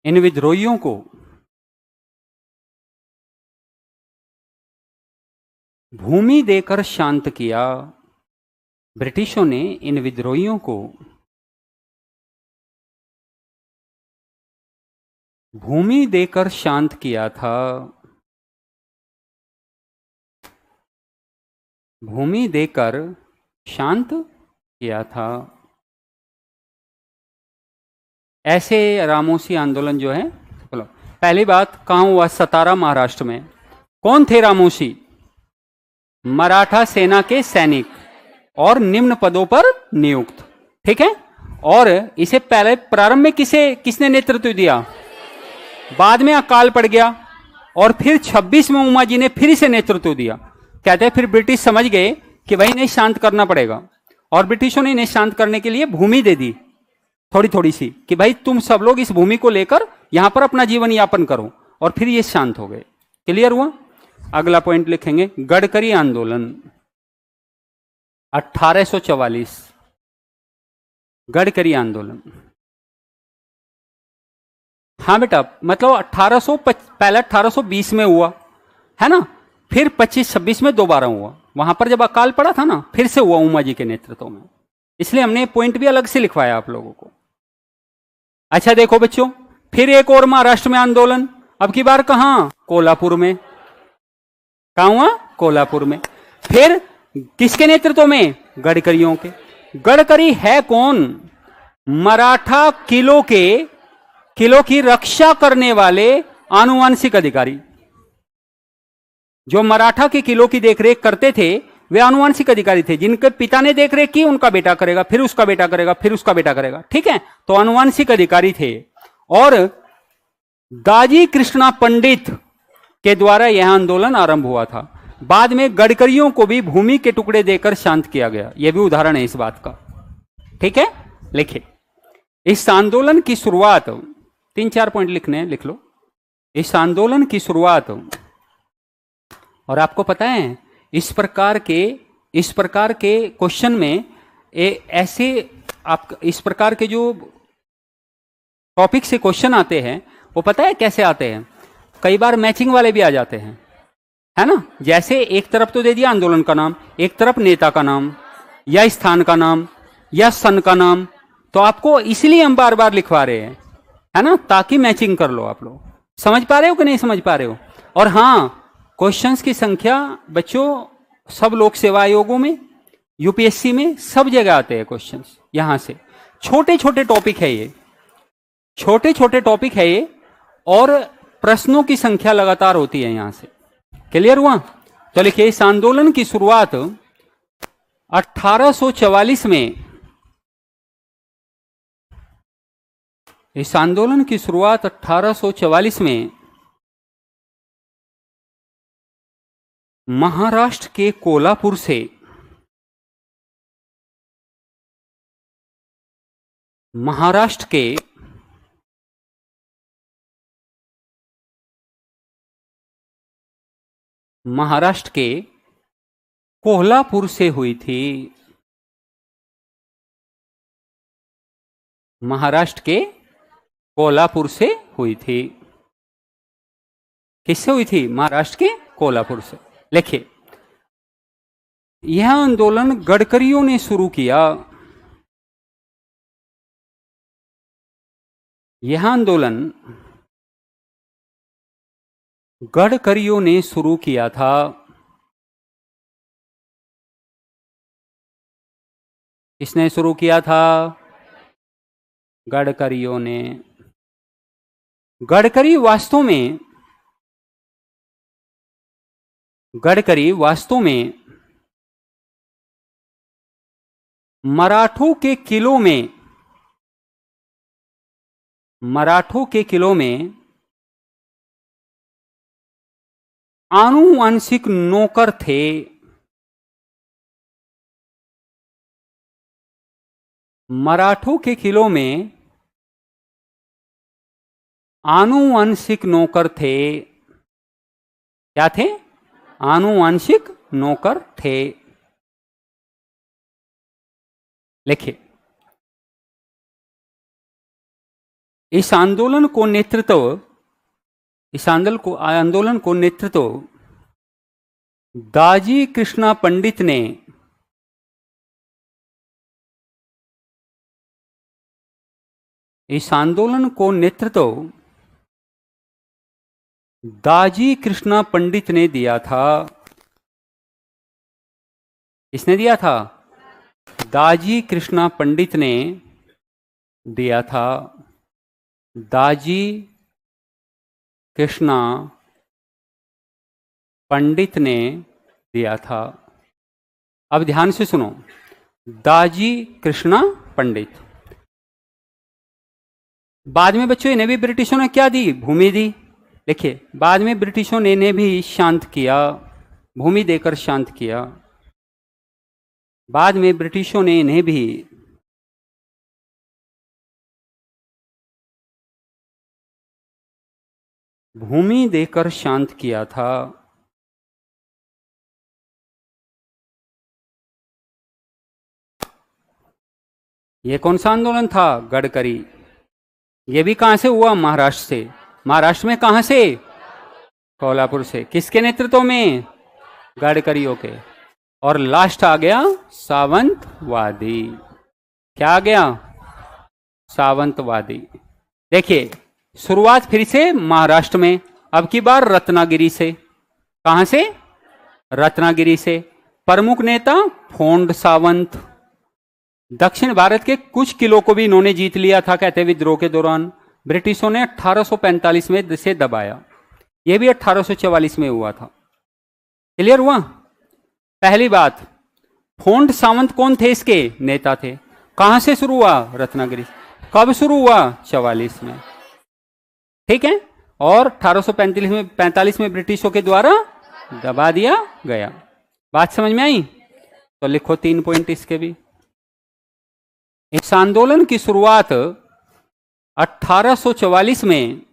इन विद्रोहियों को भूमि देकर शांत किया। ब्रिटिशों ने इन विद्रोहियों को भूमि देकर शांत किया था। भूमि देकर शांत किया था। ऐसे रामोसी आंदोलन जो है, बोलो पहली बात कहां हुआ? सतारा, महाराष्ट्र में। कौन थे रामोसी? मराठा सेना के सैनिक और निम्न पदों पर नियुक्त, ठीक है। और इसे पहले प्रारंभ में किसने नेतृत्व दिया? बाद में अकाल पड़ गया और फिर 26 में उमा जी ने फिर इसे नेतृत्व दिया। कहते हैं फिर ब्रिटिश समझ गए कि भाई इन्हें शांत करना पड़ेगा, और ब्रिटिशों ने इन्हें शांत करने के लिए भूमि दे दी थोड़ी थोड़ी सी, कि भाई तुम सब लोग इस भूमि को लेकर यहां पर अपना जीवन यापन करो, और फिर ये शांत हो गए। क्लियर हुआ? अगला पॉइंट लिखेंगे, गडकरी आंदोलन 1844। गडकरी आंदोलन, हाँ बेटा, मतलब 1800 पहले 1820 में हुआ है ना, फिर 25-26 में दोबारा हुआ। वहां पर जब अकाल पड़ा था ना, फिर से हुआ उमा जी के नेतृत्व में, इसलिए हमने पॉइंट भी अलग से लिखवाया आप लोगों को। अच्छा देखो बच्चों, फिर एक और महाराष्ट्र में आंदोलन, अब की बार कहां? कोल्हापुर में। कहां हुआ? कोल्हापुर में। फिर किसके नेतृत्व में? गडकरियों के। गडकरी है कौन? मराठा किलों की रक्षा करने वाले आनुवंशिक अधिकारी। जो मराठा के किलों की देखरेख करते थे वे आनुवंशिक अधिकारी थे, जिनके पिता ने देखरेख की उनका बेटा करेगा, फिर उसका बेटा करेगा, फिर उसका बेटा करेगा, ठीक है। तो आनुवंशिक अधिकारी थे। और दाजी कृष्णा पंडित के द्वारा यह आंदोलन आरंभ हुआ था। बाद में गडकरियों को भी भूमि के टुकड़े देकर शांत किया गया। यह भी उदाहरण है इस बात का, ठीक है। लिखिए, इस आंदोलन की शुरुआत, 3-4 पॉइंट लिखने हैं, लिख लो। इस आंदोलन की शुरुआत, और आपको पता है इस प्रकार के क्वेश्चन में ऐसे आप इस प्रकार के जो टॉपिक से क्वेश्चन आते हैं वो पता है कैसे आते हैं? कई बार मैचिंग वाले भी आ जाते हैं, है ना। जैसे एक तरफ तो दे दिया आंदोलन का नाम, एक तरफ नेता का नाम या स्थान का नाम या सन का नाम, तो आपको इसलिए हम बार बार लिखवा रहे हैं, है ना, ताकि मैचिंग कर लो। आप लोग समझ पा रहे हो कि नहीं समझ पा रहे हो? और हाँ, क्वेश्चंस की संख्या बच्चों सब लोक सेवा आयोगों में, यूपीएससी में, सब जगह आते हैं क्वेश्चंस। यहां से छोटे छोटे टॉपिक है ये, छोटे छोटे टॉपिक है ये, और प्रश्नों की संख्या लगातार होती है यहां से। क्लियर हुआ? तो लिखिए, इस आंदोलन की शुरुआत 1844 में, इस आंदोलन की शुरुआत 1844 में महाराष्ट्र के कोल्हापुर से, महाराष्ट्र के कोल्हापुर से हुई थी। महाराष्ट्र के कोल्हापुर से हुई थी। किससे हुई थी? महाराष्ट्र के कोल्हापुर से। लिखिए, यह आंदोलन गडकरियों ने शुरू किया। यह आंदोलन गडकरियों ने शुरू किया था। किसने शुरू किया था? गडकरियों ने। गडकरी वास्तव में मराठों के किलों में आनुवंशिक नौकर थे। मराठों के किलों में आनुवंशिक नौकर थे। क्या थे? आनुवंशिक नौकर थे। लिखिए, इस आंदोलन को नेतृत्व दाजी कृष्णा पंडित ने दाजी कृष्णा पंडित ने दिया था। किसने दिया था? दाजी कृष्णा पंडित ने दिया था। दाजी कृष्णा पंडित ने दिया था। अब ध्यान से सुनो, दाजी कृष्णा पंडित। बाद में बच्चों इन्हें भी ब्रिटिशों ने क्या दी? भूमि दी। देखिए, बाद में ब्रिटिशों ने इन्हें भी शांत किया, भूमि देकर शांत किया। बाद में ब्रिटिशों ने इन्हें भी भूमि देकर शांत किया था। यह कौन सा आंदोलन था? गडकरी। यह भी कहां से हुआ? महाराष्ट्र से। महाराष्ट्र में कहां से? कोल्हापुर से। किसके नेतृत्व में? गडकरियों के। और लास्ट आ गया सावंतवादी। क्या आ गया? सावंतवादी। देखिए, शुरुआत फिर से महाराष्ट्र में, अब की बार रत्नागिरी से। कहां से? रत्नागिरी से। प्रमुख नेता फोंड सावंत। दक्षिण भारत के कुछ किलों को भी इन्होंने जीत लिया था, कहते विद्रोह के दौरान। ब्रिटिशों ने 1845 में इसे दबाया। यह भी 1844 में हुआ था। क्लियर हुआ? पहली बात, फोंड सावंत कौन थे? इसके नेता थे। कहां से शुरू हुआ? रत्नागिरी। कब शुरू हुआ? 44 में। ठीक है। और 1845 में ब्रिटिशों के द्वारा दबा दिया गया। बात समझ में आई? तो लिखो 3 पॉइंट इसके भी। इस आंदोलन की शुरुआत 1844 में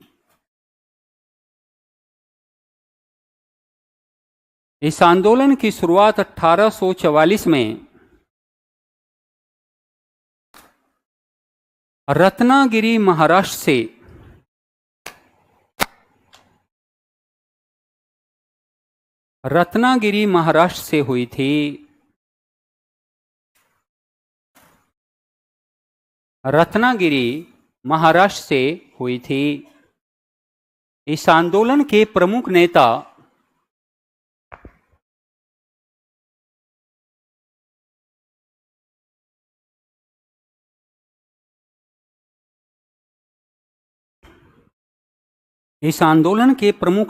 रत्नागिरी महाराष्ट्र से हुई थी। रत्नागिरी महाराष्ट्र से हुई थी। इस आंदोलन के प्रमुख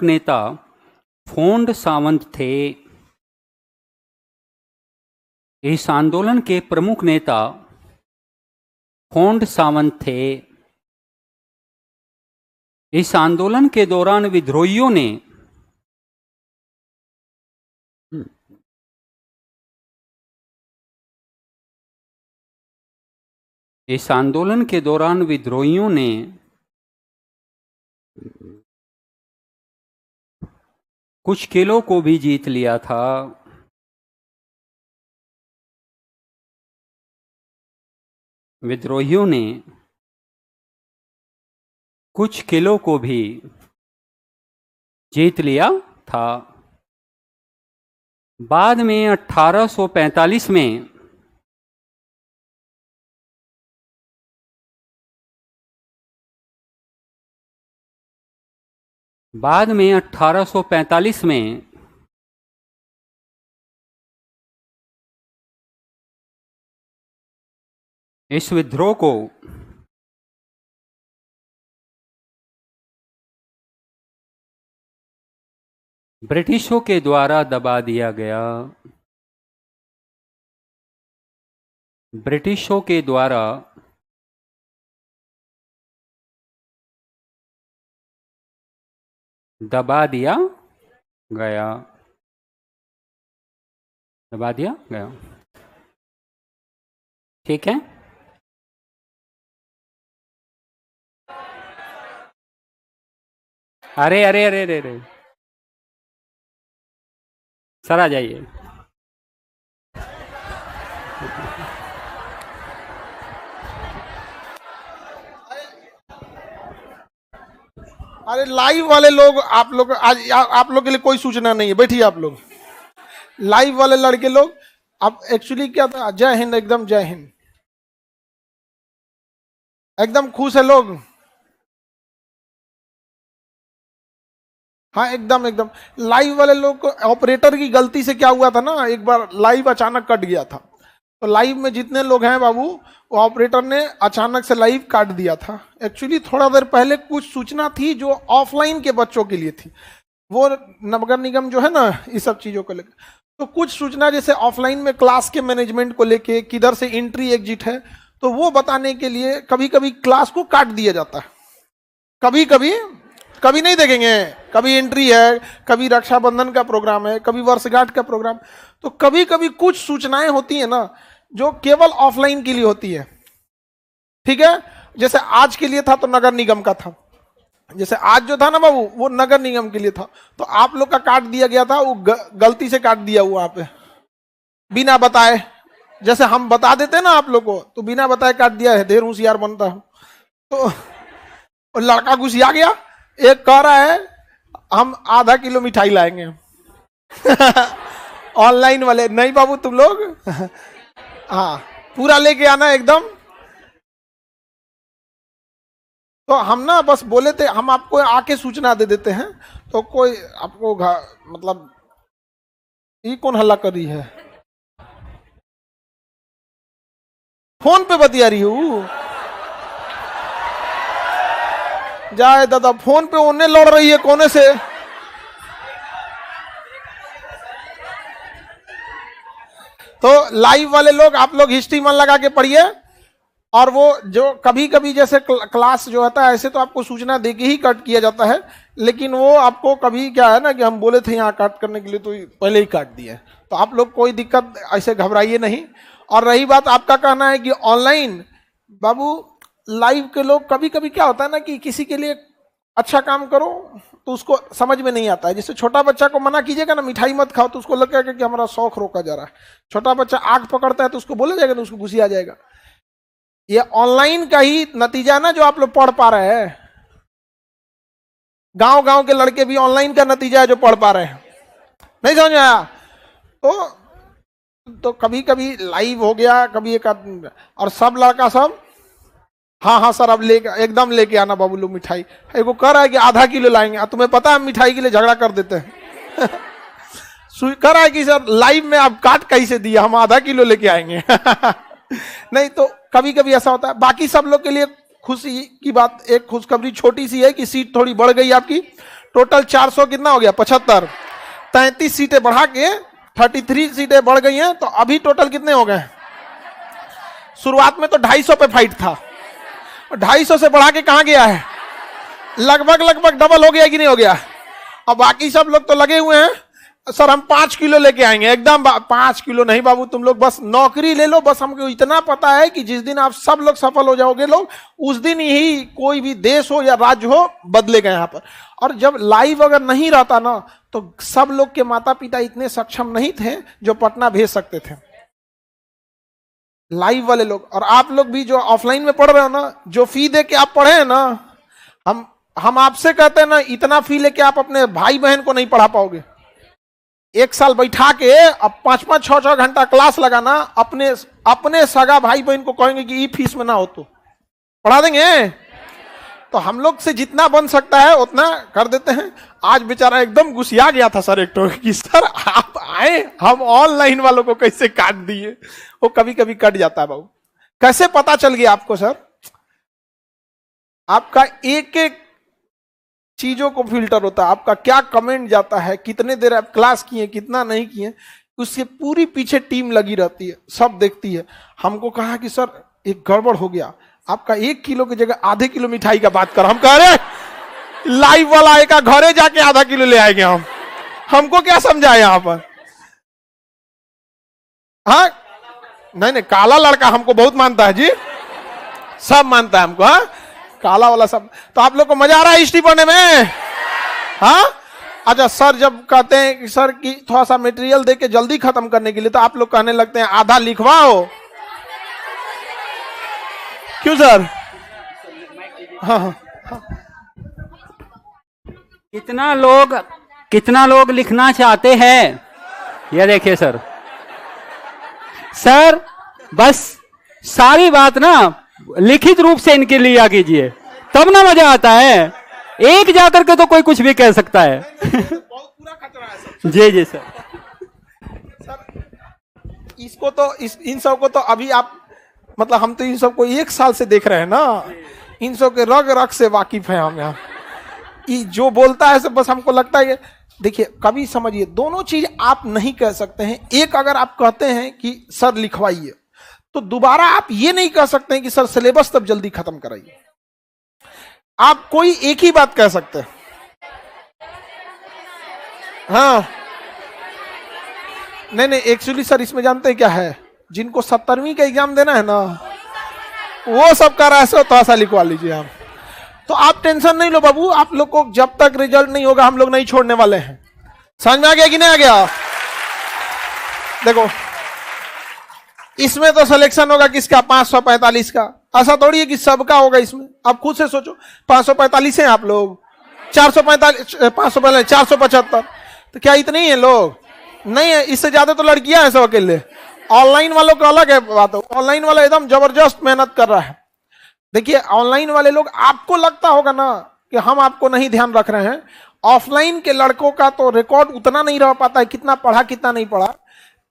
नेता फोंड सावंत थे। इस आंदोलन के प्रमुख नेता फोंड सावंत थे। इस आंदोलन के दौरान विद्रोहियों ने कुछ किलों को भी जीत लिया था। विद्रोहियों ने कुछ किलों को भी जीत लिया था। बाद में 1845 में इस विद्रोह को ब्रिटिशों के द्वारा दबा दिया गया। ब्रिटिशों के द्वारा दबा दिया गया। ठीक है। अरे अरे अरे अरे अरे, सर आ जाइए। अरे लाइव वाले लोग, आप लोग आज आप लोग के लिए कोई सूचना नहीं है, बैठिए आप लोग। लाइव वाले लड़के लोग, अब एक्चुअली क्या था, जय हिंद, एकदम जय हिंद, एकदम खुश है लोग। हाँ एकदम एकदम। लाइव वाले लोग को ऑपरेटर की गलती से क्या हुआ था ना, एक बार लाइव अचानक कट गया था, तो लाइव में जितने लोग हैं बाबू, वो ऑपरेटर ने अचानक से लाइव काट दिया था। एक्चुअली थोड़ा देर पहले कुछ सूचना थी जो ऑफलाइन के बच्चों के लिए थी, वो नगर निगम जो है ना इस सब चीजों को लेकर, तो कुछ सूचना जैसे ऑफलाइन में क्लास के मैनेजमेंट को लेके, किधर से एंट्री एग्जिट है, तो वो बताने के लिए कभी कभी क्लास को काट दिया जाता है। कभी कभी, कभी नहीं देखेंगे, कभी एंट्री है, कभी रक्षाबंधन का प्रोग्राम है, कभी वर्षगांठ का प्रोग्राम, तो कभी कभी कुछ सूचनाएं होती है ना जो केवल ऑफलाइन के लिए होती है। ठीक है, जैसे आज के लिए था तो नगर निगम का था, जैसे आज जो था ना बाबू वो नगर निगम के लिए था, तो आप लोग का काट दिया गया था, वो गलती से काट दिया हुआ पे, बिना बताए। जैसे हम बता देते ना आप लोग को, तो बिना बताए काट दिया है, ढेर होशियार बनता है। तो लड़का घुसिया गया, एक कह रहा है हम आधा किलो मिठाई लाएंगे। ऑनलाइन वाले नहीं बाबू तुम लोग, हाँ पूरा लेके आना एकदम। तो हम ना बस बोले थे हम आपको आके सूचना दे देते हैं, तो कोई आपको मतलब ये कौन हल्ला कर रही है, फोन पे बतिया रही हूँ, जाए दादा फोन पे ओने लड़ रही है कोने से। तो लाइव वाले लोग आप लोग हिस्ट्री मन लगा के पढ़िए, और वो जो कभी कभी जैसे क्लास जो होता है ऐसे तो आपको सूचना देके ही कट किया जाता है, लेकिन वो आपको कभी क्या है ना कि हम बोले थे यहाँ काट करने के लिए तो पहले ही काट दिए, तो आप लोग कोई दिक्कत ऐसे घबराइए नहीं। और रही बात आपका कहना है कि ऑनलाइन, बाबू लाइव के लोग कभी कभी क्या होता है ना कि किसी के लिए अच्छा काम करो तो उसको समझ में नहीं आता है। जैसे छोटा बच्चा को मना कीजिएगा ना मिठाई मत खाओ, तो उसको लगेगा कि हमारा शौक रोका जा रहा है। छोटा बच्चा आग पकड़ता है तो उसको बोला जाएगा तो उसको गुस्सा आ जाएगा। ये ऑनलाइन का ही नतीजा ना जो आप लोग पढ़ पा रहे हैं, गांव गांव के लड़के भी ऑनलाइन का नतीजा है जो पढ़ पा रहे हैं। नहीं समझ में आया? तो कभी कभी लाइव हो गया, कभी एक और सब लड़का सब हाँ हाँ सर अब एकदम लेके आना बाबू लोग मिठाई। एगो कह रहा है कि आधा किलो लाएंगे, तुम्हें पता है मिठाई के लिए झगड़ा कर देते हैं। कह रहा है कि सर लाइव में आप काट कैसे दिया, हम आधा किलो लेके आएंगे। नहीं तो कभी कभी ऐसा होता है। बाकी सब लोग के लिए खुशी की बात, एक खुशखबरी छोटी सी है कि सीट थोड़ी बढ़ गई आपकी। टोटल 400 कितना हो गया 75, 33 सीटें बढ़ा के 33 सीटें बढ़ गई हैं। तो अभी टोटल कितने हो गए? शुरुआत में तो 250 पे फाइट था, 250 से बढ़ा के कहां गया है? लगभग डबल हो गया कि नहीं हो गया? और बाकी सब लोग तो लगे हुए हैं सर हम 5 किलो लेके आएंगे। एकदम 5 किलो नहीं बाबू, तुम लोग बस नौकरी ले लो। बस हमको इतना पता है कि जिस दिन आप सब लोग सफल हो जाओगे लोग, उस दिन ही कोई भी देश हो या राज्य हो बदलेगा यहाँ पर। और जब लाइव अगर नहीं रहता ना, तो सब लोग के माता पिता इतने सक्षम नहीं थे जो पटना भेज सकते थे। लाइव वाले लोग, और आप लोग भी जो ऑफलाइन में पढ़ रहे हो ना, जो फी दे के आप पढ़े हैं ना, हम आपसे कहते हैं ना, इतना फी लेके आप अपने भाई बहन को नहीं पढ़ा पाओगे। एक साल बैठा के अब 5-5, 6-6 घंटा क्लास लगाना, अपने सगा भाई बहन को कहेंगे कि ये फीस में ना हो तो पढ़ा देंगे। तो हम लोग से जितना बन सकता है उतना कर देते हैं। आज बेचारा एकदम गुस्सिया गया था सर एक तो कि सर आप आए, हम ऑनलाइन वालों को कैसे काट दिए। वो कभी कभी कट जाता है बाबू। कैसे पता चल गया आपको सर? आपका एक एक चीजों को फिल्टर होता है, आपका क्या कमेंट जाता है, कितने देर आप क्लास किए, कितना नहीं किए, उससे पूरी पीछे टीम लगी रहती है, सब देखती है। हमको कहा कि सर एक गड़बड़ हो गया, आपका 1 किलो की जगह आधे किलो मिठाई का बात कर। हम कह रहे लाइव वाला आएगा घरे जाके आधा किलो ले आएंगे हम, हमको क्या समझा यहाँ पर? हाँ नहीं काला लड़का हमको बहुत मानता है जी, सब मानता है हमको। हाँ काला वाला सब। तो आप लोग को मजा आ रहा है हिस्ट्री पढ़ने में? हाँ अच्छा सर जब कहते हैं कि सर की थोड़ा सा मटेरियल दे के जल्दी खत्म करने के लिए, तो आप लोग कहने लगते हैं आधा लिखवाओ। क्यों सर? हाँ हाँ कितना लोग लिखना चाहते हैं? ये देखिए सर, बस सारी बात ना लिखित रूप से इनके लिया कीजिए, तब ना मजा आता है। एक जाकर के तो कोई कुछ भी कह सकता है। बहुत पूरा खतरा है सर। जी जी सर। इसको तो इन सब को तो अभी आप मतलब हम तो इन सबको 1 साल से देख रहे हैं ना, इन सब के रग रग से वाकिफ है हम। यहाँ जो बोलता है सब बस हमको लगता है कि देखिए, कभी समझिए दोनों चीज आप नहीं कह सकते हैं। एक अगर आप कहते हैं कि सर लिखवाइए, तो दोबारा आप ये नहीं कह सकते हैं कि सर सिलेबस तब जल्दी खत्म कराइए। आप कोई एक ही बात कह सकते हैं। हाँ नहीं, एक्चुअली सर इसमें जानते हैं क्या है, जिनको 70वीं का एग्जाम देना है ना, वो सब कर रहा है, सो तो ऐसा लिखवा लीजिए आप। तो आप टेंशन नहीं लो बाबू, आप लोग को जब तक रिजल्ट नहीं होगा हम लोग नहीं छोड़ने वाले हैं। समझ में आ गया कि नहीं आ गया? देखो, इसमें तो सिलेक्शन होगा किसका? 545 का। ऐसा थोड़ी है कि सबका होगा इसमें। आप खुद से सोचो, 545 हैं आप लोग, 445, 545, 475, तो क्या इतने ही है लोग? नहीं है, इससे ज्यादा तो लड़कियां हैं सब अकेले। ऑनलाइन वालों का अलग है बात। ऑनलाइन वाला एकदम जबरदस्त मेहनत कर रहा है। देखिए, ऑनलाइन वाले लोग, आपको लगता होगा ना कि हम आपको नहीं ध्यान रख रहे हैं, ऑफलाइन के लड़कों का तो रिकॉर्ड उतना नहीं रह पाता है, कितना पढ़ा कितना नहीं पढ़ा।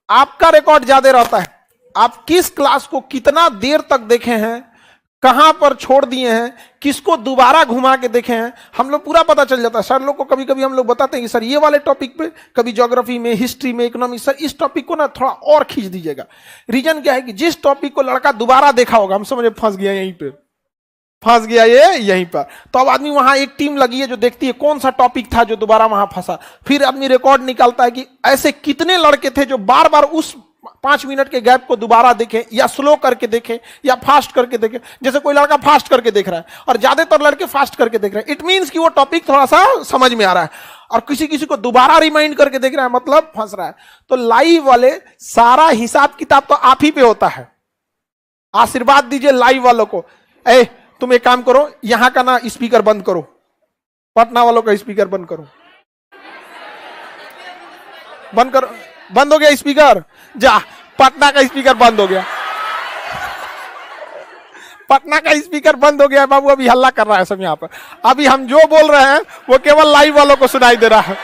आपका रिकॉर्ड ज्यादा रहता है। आप किस क्लास को कितना देर तक देखे हैं, कहां पर छोड़ दिए हैं, किसको दोबारा घुमा के देखे हैं, हम लोग पूरा पता चल जाता है। सर लोग को कभी कभी हम लोग बताते हैं कि सर ये वाले टॉपिक पे, कभी ज्योग्राफी में, हिस्ट्री में, इकोनॉमिक्स, सर इस टॉपिक को ना थोड़ा और खींच दीजिएगा। रीजन क्या है कि जिस टॉपिक को लड़का दोबारा देखा होगा, हम समझे फंस गया यहीं पे, फंस गया ये यहीं पर, तो अब आदमी वहां एक टीम लगी है जो देखती है कौन सा टॉपिक था जो दोबारा वहां फंसा। फिर आदमी रिकॉर्ड निकालता है कि ऐसे कितने लड़के थे जो बार बार उस 5 मिनट के गैप को दोबारा देखें, या स्लो करके देखें, या फास्ट करके देखें। जैसे कोई लड़का फास्ट करके देख रहा है और ज्यादातर लड़के फास्ट करके देख रहे हैं, इट मींस कि वो टॉपिक थोड़ा सा समझ में आ रहा है। और किसी किसी को दोबारा रिमाइंड करके देख रहा है, मतलब फंस रहा है। तो लाइव वाले सारा हिसाब किताब तो आप ही पे होता है। आशीर्वाद दीजिए लाइव वालों को। तुम एक काम करो, यहां का ना स्पीकर बंद करो, पटना वालों का स्पीकर बंद करो, बंद करो। बंद हो गया स्पीकर? जा, पटना का स्पीकर बंद हो गया। पटना का स्पीकर बंद हो गया बाबू। अभी हल्ला कर रहा है सब यहाँ पर। अभी हम जो बोल रहे हैं वो केवल लाइव वालों को सुनाई दे रहा है।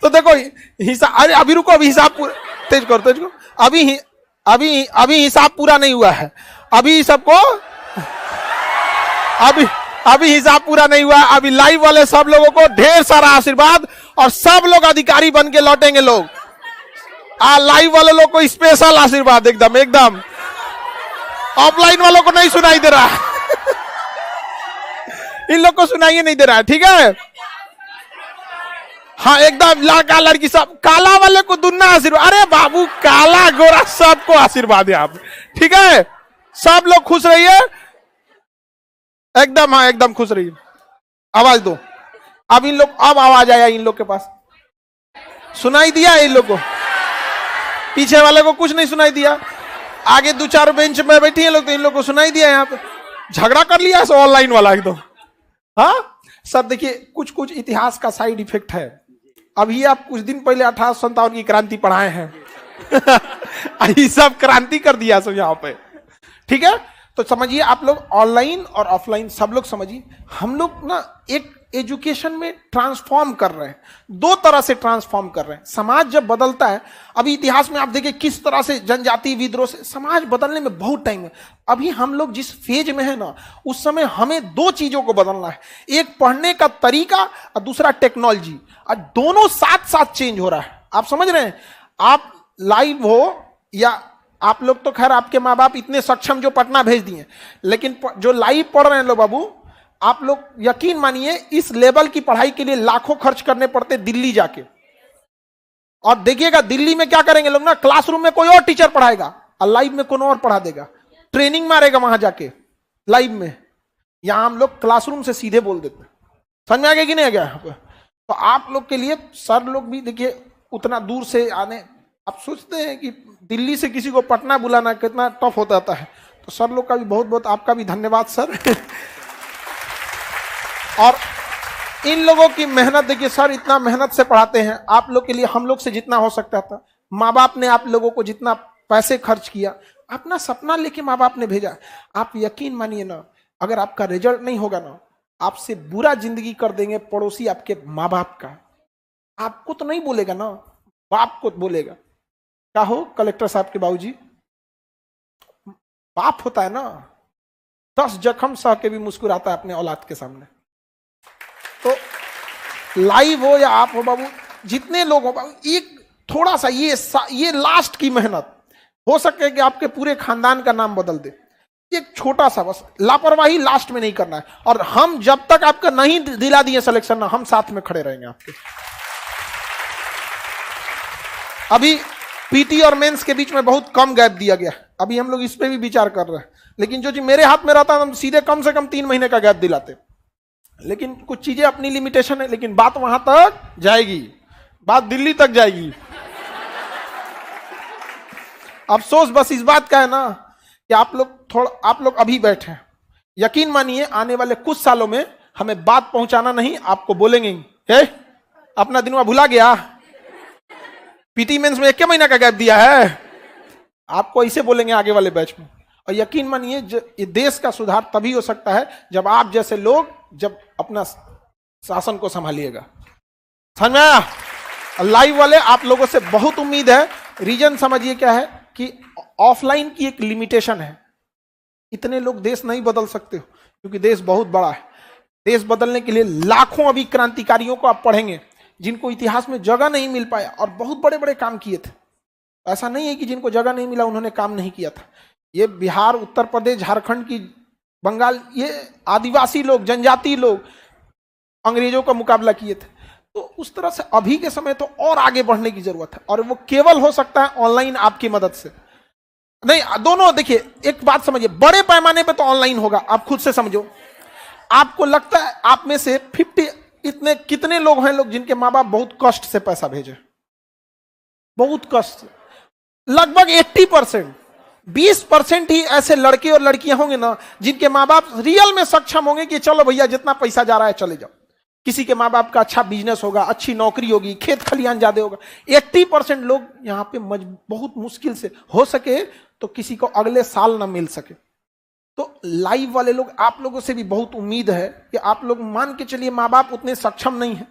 तो देखो हिसाब, अरे अभी रुको, अभी हिसाब पूरा, तेज करो तेज करो। अभी हिसाब पूरा नहीं हुआ है। अभी सबको अभी हिसाब पूरा नहीं हुआ। अभी लाइव वाले सब लोगों को ढेर सारा आशीर्वाद, और सब लोग अधिकारी बन के लौटेंगे लोग। लाइव वाले लोग को स्पेशल आशीर्वाद, एकदम एकदम। ऑफलाइन वालों को नहीं सुनाई दे रहा। इन लोग को सुनाई नहीं दे रहा है, ठीक है? हाँ एकदम, लड़का लड़की सब। काला वाले को दुन्ना आशीर्वाद। अरे बाबू, काला गोरा सबको आशीर्वाद है आप, ठीक है? सब लोग खुश रहिए एकदम। हाँ एकदम खुश रहिए। आवाज दो। अब इन लोग, अब आवाज आया इन लोग के पास, सुनाई दिया इन लोग को? पीछे वाले को कुछ नहीं सुनाई दिया। आगे 2-4 बेंच में बैठी है लोग, तो इन लोग को सुनाई दिया। यहाँ पे झगड़ा कर लिया सो ऑनलाइन वाला एकदम। हाँ सर, देखिए कुछ कुछ इतिहास का साइड इफेक्ट है। अभी आप कुछ दिन पहले 1857 की क्रांति पढ़ाए हैं। ये सब क्रांति कर दिया सब यहाँ पे, ठीक है? तो समझिए आप लोग, ऑनलाइन और ऑफलाइन सब लोग समझिए, हम लोग ना एक एजुकेशन में ट्रांसफॉर्म कर रहे हैं। 2 तरह से ट्रांसफॉर्म कर रहे हैं। समाज जब बदलता है, अभी इतिहास में आप देखिए किस तरह से जनजाति विद्रोह से समाज बदलने में बहुत टाइम है। अभी हम लोग जिस फेज में है ना, उस समय हमें 2 चीजों को बदलना है। एक पढ़ने का तरीका और दूसरा टेक्नोलॉजी, और दोनों साथ साथ चेंज हो रहा है। आप समझ रहे हैं? आप लाइव हो या आप लोग तो खैर आपके माँ बाप इतने सक्षम जो पटना भेज दिए, लेकिन जो लाइव पढ़ रहे हैं लोग बाबू, आप लोग यकीन मानिए इस लेवल की पढ़ाई के लिए लाखों खर्च करने पड़ते दिल्ली जाके। और देखिएगा दिल्ली में क्या करेंगे लोग ना, क्लासरूम में कोई और टीचर पढ़ाएगा और लाइव में कौन और पढ़ा देगा, ट्रेनिंग मारेगा वहां जाके लाइव में। यहां हम लोग क्लासरूम से सीधे बोल देते हैं। समझ में आ गया कि नहीं आ गया? यहाँ पे तो आप लोग के लिए सर लोग भी देखिए उतना दूर से आने, आप सोचते हैं कि दिल्ली से किसी को पटना बुलाना कितना टफ हो जाता है। तो सर लोग का भी बहुत बहुत आपका भी धन्यवाद सर। और इन लोगों की मेहनत देखिए सर, इतना मेहनत से पढ़ाते हैं आप लोग के लिए, हम लोग से जितना हो सकता था, माँ बाप ने आप लोगों को जितना पैसे खर्च किया, अपना सपना लेके माँ बाप ने भेजा। आप यकीन मानिए ना, अगर आपका रिजल्ट नहीं होगा ना, आपसे बुरा जिंदगी कर देंगे पड़ोसी आपके माँ बाप का। आपको तो नहीं बोलेगा ना, बाप को बोलेगा। क्या हो कलेक्टर साहब के बाबूजी, बाप होता है ना, 10 जख्म सह के भी मुस्कुराता है अपने औलाद के सामने। तो लाइव हो या आप हो बाबू, जितने लोग हो बाबू, एक थोड़ा सा ये लास्ट की मेहनत हो सके कि आपके पूरे खानदान का नाम बदल दे। एक छोटा सा बस लापरवाही लास्ट में नहीं करना है। और हम जब तक आपका नहीं दिला दिए सिलेक्शन ना, हम साथ में खड़े रहेंगे आपके। अभी पीटी और मेंस के बीच में बहुत कम गैप दिया गया, अभी हम लोग इस पे भी विचार कर रहे हैं। लेकिन जो चीज मेरे हाथ में रहता है, हम सीधे कम से कम 3 महीने का गैप दिलाते। लेकिन कुछ चीजें अपनी लिमिटेशन है, लेकिन बात वहां तक जाएगी, बात दिल्ली तक जाएगी। अफसोस बस इस बात का है ना कि आप लोग अभी बैठे हैं। यकीन मानिए आने वाले कुछ सालों में हमें बात पहुंचाना नहीं, आपको बोलेंगे हे अपना दिनवा भुला गया, पीटी मेंस में 1 महीना का गैप दिया है, आपको ऐसे बोलेंगे आगे वाले बैच में। और यकीन मानिए ये देश का सुधार तभी हो सकता है जब आप जैसे लोग जब अपना शासन को संभालिएगा। समझ में आया? लाइव वाले आप लोगों से बहुत उम्मीद है। रीजन समझिए क्या है कि ऑफलाइन की एक लिमिटेशन है। इतने लोग देश नहीं बदल सकते क्योंकि देश बहुत बड़ा है। देश बदलने के लिए लाखों अभी क्रांतिकारियों को आप पढ़ेंगे जिनको इतिहास में जगह नहीं मिल पाया और बहुत बड़े बड़े काम किए थे। ऐसा नहीं है कि जिनको जगह नहीं मिला उन्होंने काम नहीं किया था। ये बिहार, उत्तर प्रदेश, झारखंड की, बंगाल, ये आदिवासी लोग, जनजाति लोग अंग्रेजों का मुकाबला किए थे। तो उस तरह से अभी के समय तो और आगे बढ़ने की जरूरत है, और वो केवल हो सकता है ऑनलाइन आपकी मदद से। नहीं, दोनों देखिए, एक बात समझिए, बड़े पैमाने पे तो ऑनलाइन होगा, आप खुद से समझो। आपको लगता है आप में से 50 इतने कितने लोग हैं लोग जिनके माँ बाप बहुत कष्ट से पैसा भेजे, बहुत कष्ट से? लगभग 80%, 20% ही ऐसे लड़के और लड़कियां होंगे ना जिनके माँ बाप रियल में सक्षम होंगे कि चलो भैया जितना पैसा जा रहा है चले जाओ। किसी के माँ बाप का अच्छा बिजनेस होगा, अच्छी नौकरी होगी, खेत खलियान ज्यादा होगा। 80% लोग यहाँ पे बहुत मुश्किल से हो सके तो किसी को अगले साल ना मिल सके। तो लाइव वाले लोग, आप लोगों से भी बहुत उम्मीद है कि आप लोग मान के चलिए माँ बाप उतने सक्षम नहीं है,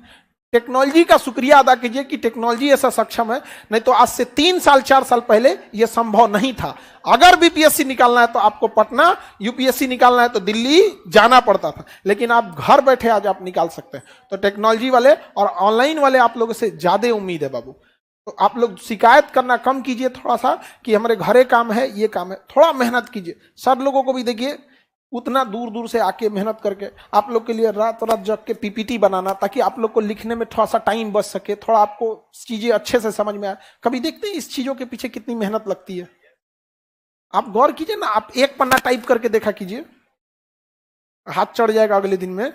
टेक्नोलॉजी का शुक्रिया अदा कीजिए कि टेक्नोलॉजी ऐसा सक्षम है, नहीं तो आज से 3 साल 4 साल पहले यह संभव नहीं था। अगर बीपीएससी निकालना है तो आपको पटना, यूपीएससी निकालना है तो दिल्ली जाना पड़ता था, लेकिन आप घर बैठे आज आप निकाल सकते हैं। तो टेक्नोलॉजी वाले और ऑनलाइन वाले आप लोगों से ज्यादा उम्मीद है बाबू। तो आप लोग शिकायत करना कम कीजिए थोड़ा सा कि हमारे घरे काम है, ये काम है, थोड़ा मेहनत कीजिए। सर लोगों को भी देखिए उतना दूर दूर से आके मेहनत करके आप लोग के लिए रात रात जग के पीपीटी बनाना, ताकि आप लोग को लिखने में थोड़ा सा टाइम बच सके, थोड़ा आपको चीजें अच्छे से समझ में आए। कभी देखते हैं इस चीजों के पीछे कितनी मेहनत लगती है? आप गौर कीजिए ना, आप 1 पन्ना टाइप करके देखा कीजिए, हाथ चढ़ जाएगा अगले दिन में।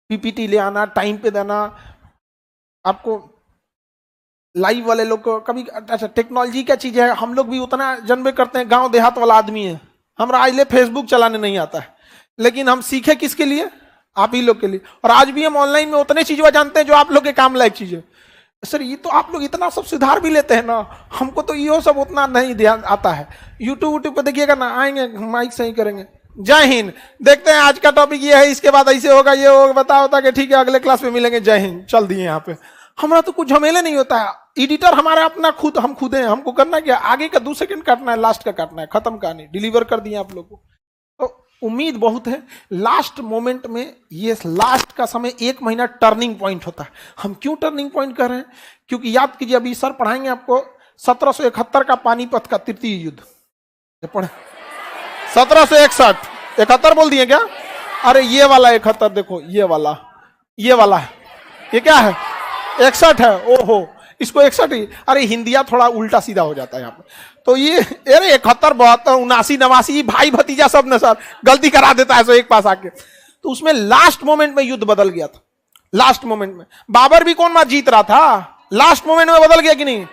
पीपीटी ले आना, टाइम पे देना। आपको लाइव वाले लोग को कभी, अच्छा टेक्नोलॉजी क्या चीज है, हम लोग भी उतना जानबे करते हैं, गांव देहात वाला आदमी है, हमरा आज ले फेसबुक चलाने नहीं आता है, लेकिन हम सीखे किसके लिए? आप ही लोग के लिए। और आज भी हम ऑनलाइन में उतने चीजें जानते हैं जो आप लोग के काम लायक चीजें। सर ये तो आप लोग इतना सब सुधार भी लेते हैं ना, हमको तो ये सब उतना नहीं ध्यान आता है। यूट्यूब पे देखिएगा ना, आएंगे माइक सही करेंगे, जय हिंद, देखते हैं आज का टॉपिक ये है, इसके बाद ऐसे होगा, ये होगा, बता होता कि ठीक है अगले क्लास में मिलेंगे, जय हिंद, चल दिए। यहाँ पे हमारा तो कुछ झमेले नहीं होता है। एडिटर हमारा अपना खुद, हम खुद हैं, हमको करना क्या, आगे का 2 सेकंड काटना है, लास्ट का काटना है, खत्म कहानी, डिलीवर कर दिया आप लोग को। तो उम्मीद बहुत है। लास्ट मोमेंट में, ये लास्ट का समय 1 महीना टर्निंग पॉइंट होता है। हम क्यों टर्निंग पॉइंट कर रहे हैं? क्योंकि याद कीजिए, अभी सर पढ़ाएंगे आपको 1771 का पानीपत का तृतीय युद्ध पढ़े। 1761, 71 बोल दिए क्या? अरे ये वाला 71 देखो, ये वाला है, ये क्या है? 61 है। ओहो, इसको 61 ही, अरे हिंदिया थोड़ा उल्टा सीधा हो जाता है यहाँ पे। तो ये अरे 71, 72, 79, 89 भाई भतीजा सब ने सर गलती करा देता है सो एक पास आके। तो उसमें लास्ट मोमेंट में युद्ध बदल गया था। लास्ट मोमेंट में बाबर भी कौन बात जीत रहा था, लास्ट मोमेंट में बदल गया कि नहीं?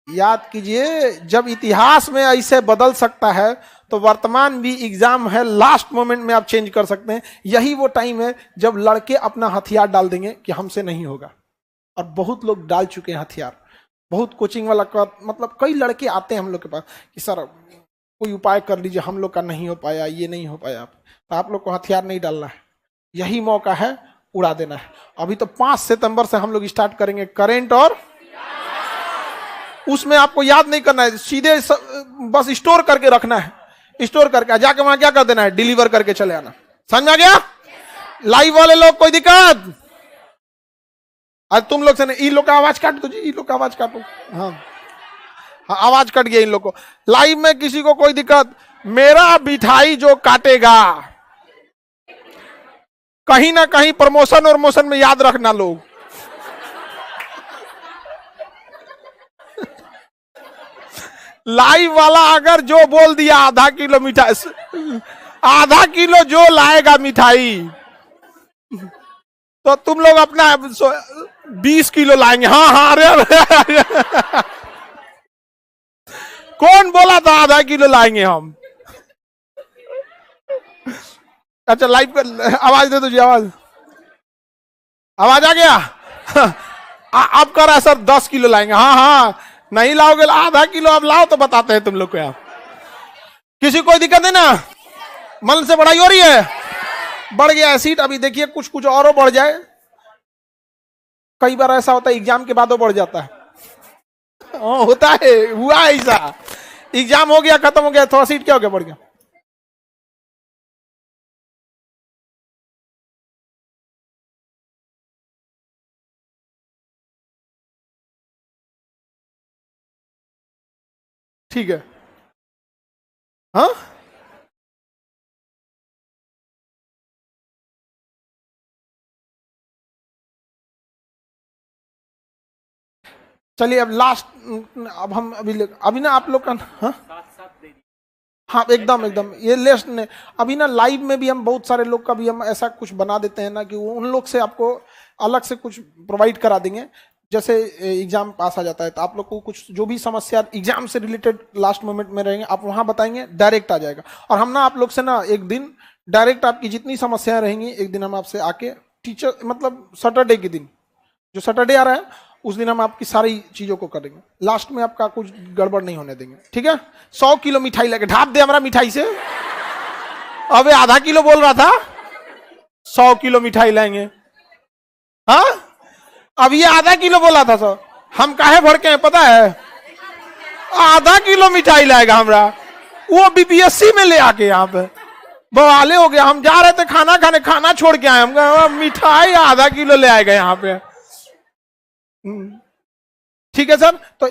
याद कीजिए, जब इतिहास में ऐसे बदल सकता है तो वर्तमान भी एग्जाम है, लास्ट मोमेंट में आप चेंज कर सकते हैं। यही वो टाइम है जब लड़के अपना हथियार डाल देंगे कि हमसे नहीं होगा। और बहुत लोग डाल चुके हैं हथियार। बहुत कोचिंग वाला का मतलब कई लड़के आते हैं हम लोग के पास कि सर कोई उपाय कर लीजिए, हम लोग का नहीं हो पाया, ये नहीं हो पाया। तो आप लोग को हथियार नहीं डालना है, यही मौका है, उड़ा देना है। अभी तो 5 सितंबर से हम लोग स्टार्ट करेंगे करेंट, और उसमें आपको याद नहीं करना है, सीधे बस स्टोर करके रखना है। स्टोर करके जाके वहां क्या कर देना है, डिलीवर करके चले आना। समझ में आ गया? लाइव वाले लोग कोई दिक्कत? आज तुम लोग से नहीं, इन लोग का आवाज काट दो जी, इन लोग का आवाज काटो। हाँ हाँ, आवाज कट गया इन लोग को। लाइव में किसी को कोई दिक्कत? मेरा मिठाई जो काटेगा, कहीं ना कहीं प्रमोशन और मोशन में याद रखना लोग। लाइव वाला अगर जो बोल दिया आधा किलो मिठाई, आधा किलो जो लाएगा मिठाई, तो तुम लोग अपना 20 किलो लाएंगे। हाँ हाँ, अरे कौन बोला था आधा किलो लाएंगे हम? अच्छा लाइव कर, आवाज दे दो जी, आवाज आ गया? अब कर रहा है सर 10 किलो लाएंगे। हाँ हाँ, नहीं लाओगे आधा किलो, अब लाओ तो बताते हैं तुम लोग को। आप किसी कोई दिक्कत है ना? मन से बढ़ाई हो रही है? बढ़ गया है सीट। अभी देखिए कुछ कुछ और बढ़ जाए। कई बार ऐसा होता है एग्जाम के बाद वो बढ़ जाता है। होता है, हुआ ऐसा। एग्जाम हो गया, खत्म हो गया, थोड़ा सीट क्या हो गया, बढ़ गया। ठीक है। हाँ चलिए अब लास्ट, अब हम अभी ना आप लोग का, हाँ हाँ एकदम एकदम, ये लिस्ट ने अभी ना लाइव में भी हम बहुत सारे लोग का भी हम ऐसा कुछ बना देते हैं ना कि वो उन लोग से आपको अलग से कुछ प्रोवाइड करा देंगे। जैसे एग्जाम पास आ जाता है तो आप लोग को कुछ जो भी समस्या एग्जाम से रिलेटेड लास्ट मोमेंट में रहेंगे, आप वहां बताएंगे, डायरेक्ट आ जाएगा। और हम ना आप लोग से ना एक दिन डायरेक्ट आपकी जितनी समस्याएं रहेंगी, एक दिन हम आपसे आके टीचर, मतलब सैटरडे के दिन, जो सैटरडे आ रहा है उस दिन हम आपकी सारी चीजों को करेंगे। लास्ट में आपका कुछ गड़बड़ नहीं होने देंगे, ठीक है? 100 किलो मिठाई लेके ढाप दे हमारा मिठाई से। अबे आधा किलो बोल रहा था, 100 किलो मिठाई लाएंगे। हाँ अब ये आधा किलो बोला था सर, हम काहे भड़के हैं पता है? आधा किलो मिठाई लाएगा हमरा, वो बीपीएससी में ले आके यहाँ पे बवाले हो गया। हम जा रहे थे खाना खाने, खाना छोड़ के आए, हम मिठाई आधा किलो ले आएगा यहाँ पे। ठीक है सर, तो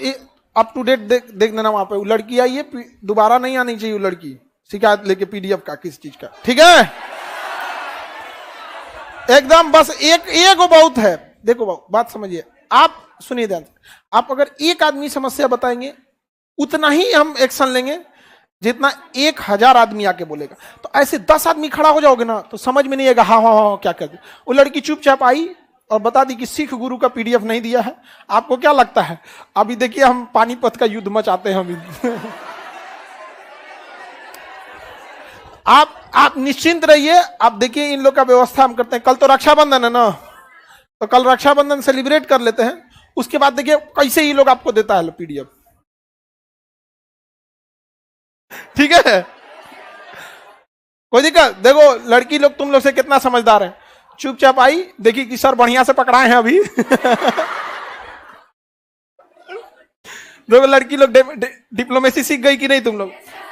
अप टू डेट देख देना वहां पे। लड़की आई है, दोबारा नहीं आनी चाहिए लड़की शिकायत लेके पीडीएफ का किस चीज का, ठीक है? एकदम बस एक वो बहुत है। देखो बात समझिए, आप सुनिए ध्यान से। आप अगर एक आदमी समस्या बताएंगे उतना ही हम एक्शन लेंगे जितना 1000 आदमी आके बोलेगा। तो ऐसे 10 आदमी खड़ा हो जाओगे ना तो समझ में नहीं आएगा हाँ हाँ हाँ क्या कर दे। वो लड़की चुपचाप आई और बता दी कि सिख गुरु का पीडीएफ नहीं दिया है। आपको क्या लगता है? अभी देखिए हम पानीपत का युद्ध मचाते हैं हम। आप निश्चिंत रहिए, आप देखिए इन लोग का व्यवस्था हम करते हैं। कल तो रक्षाबंधन है ना, तो कल रक्षाबंधन सेलिब्रेट कर लेते हैं। उसके बाद देखिए कैसे ये लोग आपको देता है पीडीएफ, ठीक है? कोई दिक्कत? देखो लड़की लोग तुम लोग से कितना समझदार है। चुपचाप आई, देखी कि सर बढ़िया से पकड़ाए हैं अभी। देखो लड़की लोग डिप्लोमेसी सीख गई कि नहीं? तुम लोग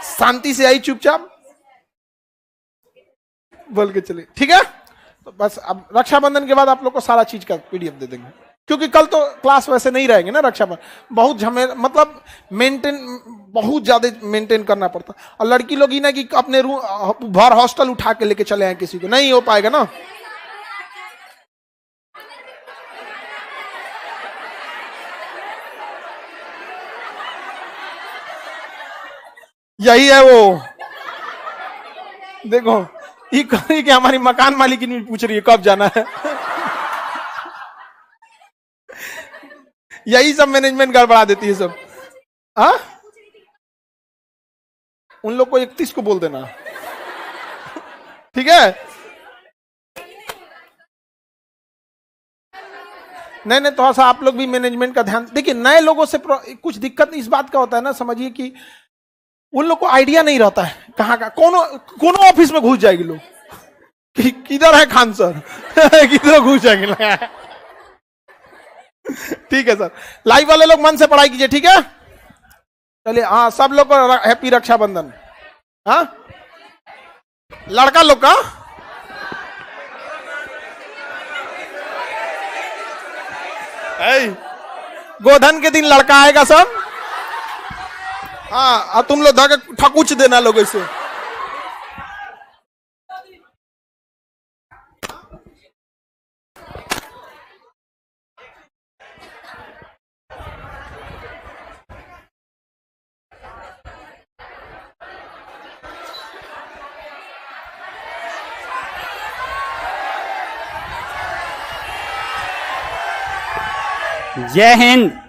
शांति से आई, चुपचाप बोल के चले, ठीक है? तो बस अब रक्षाबंधन के बाद आप लोग को सारा चीज का पीडीएफ दे देंगे, क्योंकि कल तो क्लास वैसे नहीं रहेंगे ना। रक्षाबंधन बहुत झमेला, मतलब मेंटेन बहुत ज्यादा मेंटेन करना पड़ता। और लड़की लोग ही ना कि अपने रूम भर हॉस्टल उठा के लेके चले आए, किसी को नहीं हो पाएगा ना। यही है वो। देखो ये कह रही कि हमारी मकान मालिक नहीं पूछ रही है कब जाना है। यही सब मैनेजमेंट गड़बड़ा देती है सब। आ? उन लोग को 31 को बोल देना, ठीक है? नहीं नहीं, थोड़ा सा आप लोग भी मैनेजमेंट का ध्यान देखिए। नए लोगों से कुछ दिक्कत इस बात का होता है ना, समझिए कि उन लोग को आइडिया नहीं रहता है कहाँ का, कौन ऑफिस में घुस जाएगी लोग, किधर है खान सर किधर घुस जाएंगे। ठीक है सर, लाइव वाले लोग मन से पढ़ाई कीजिए, ठीक है? चलिए, हाँ, सब लोग को हैप्पी रक्षाबंधन। हाँ, लड़का लोग का गोधन के दिन लड़का आएगा सब। हाँ, तुम लोग धागे ठकुच देना लोगों से। जय हिंद।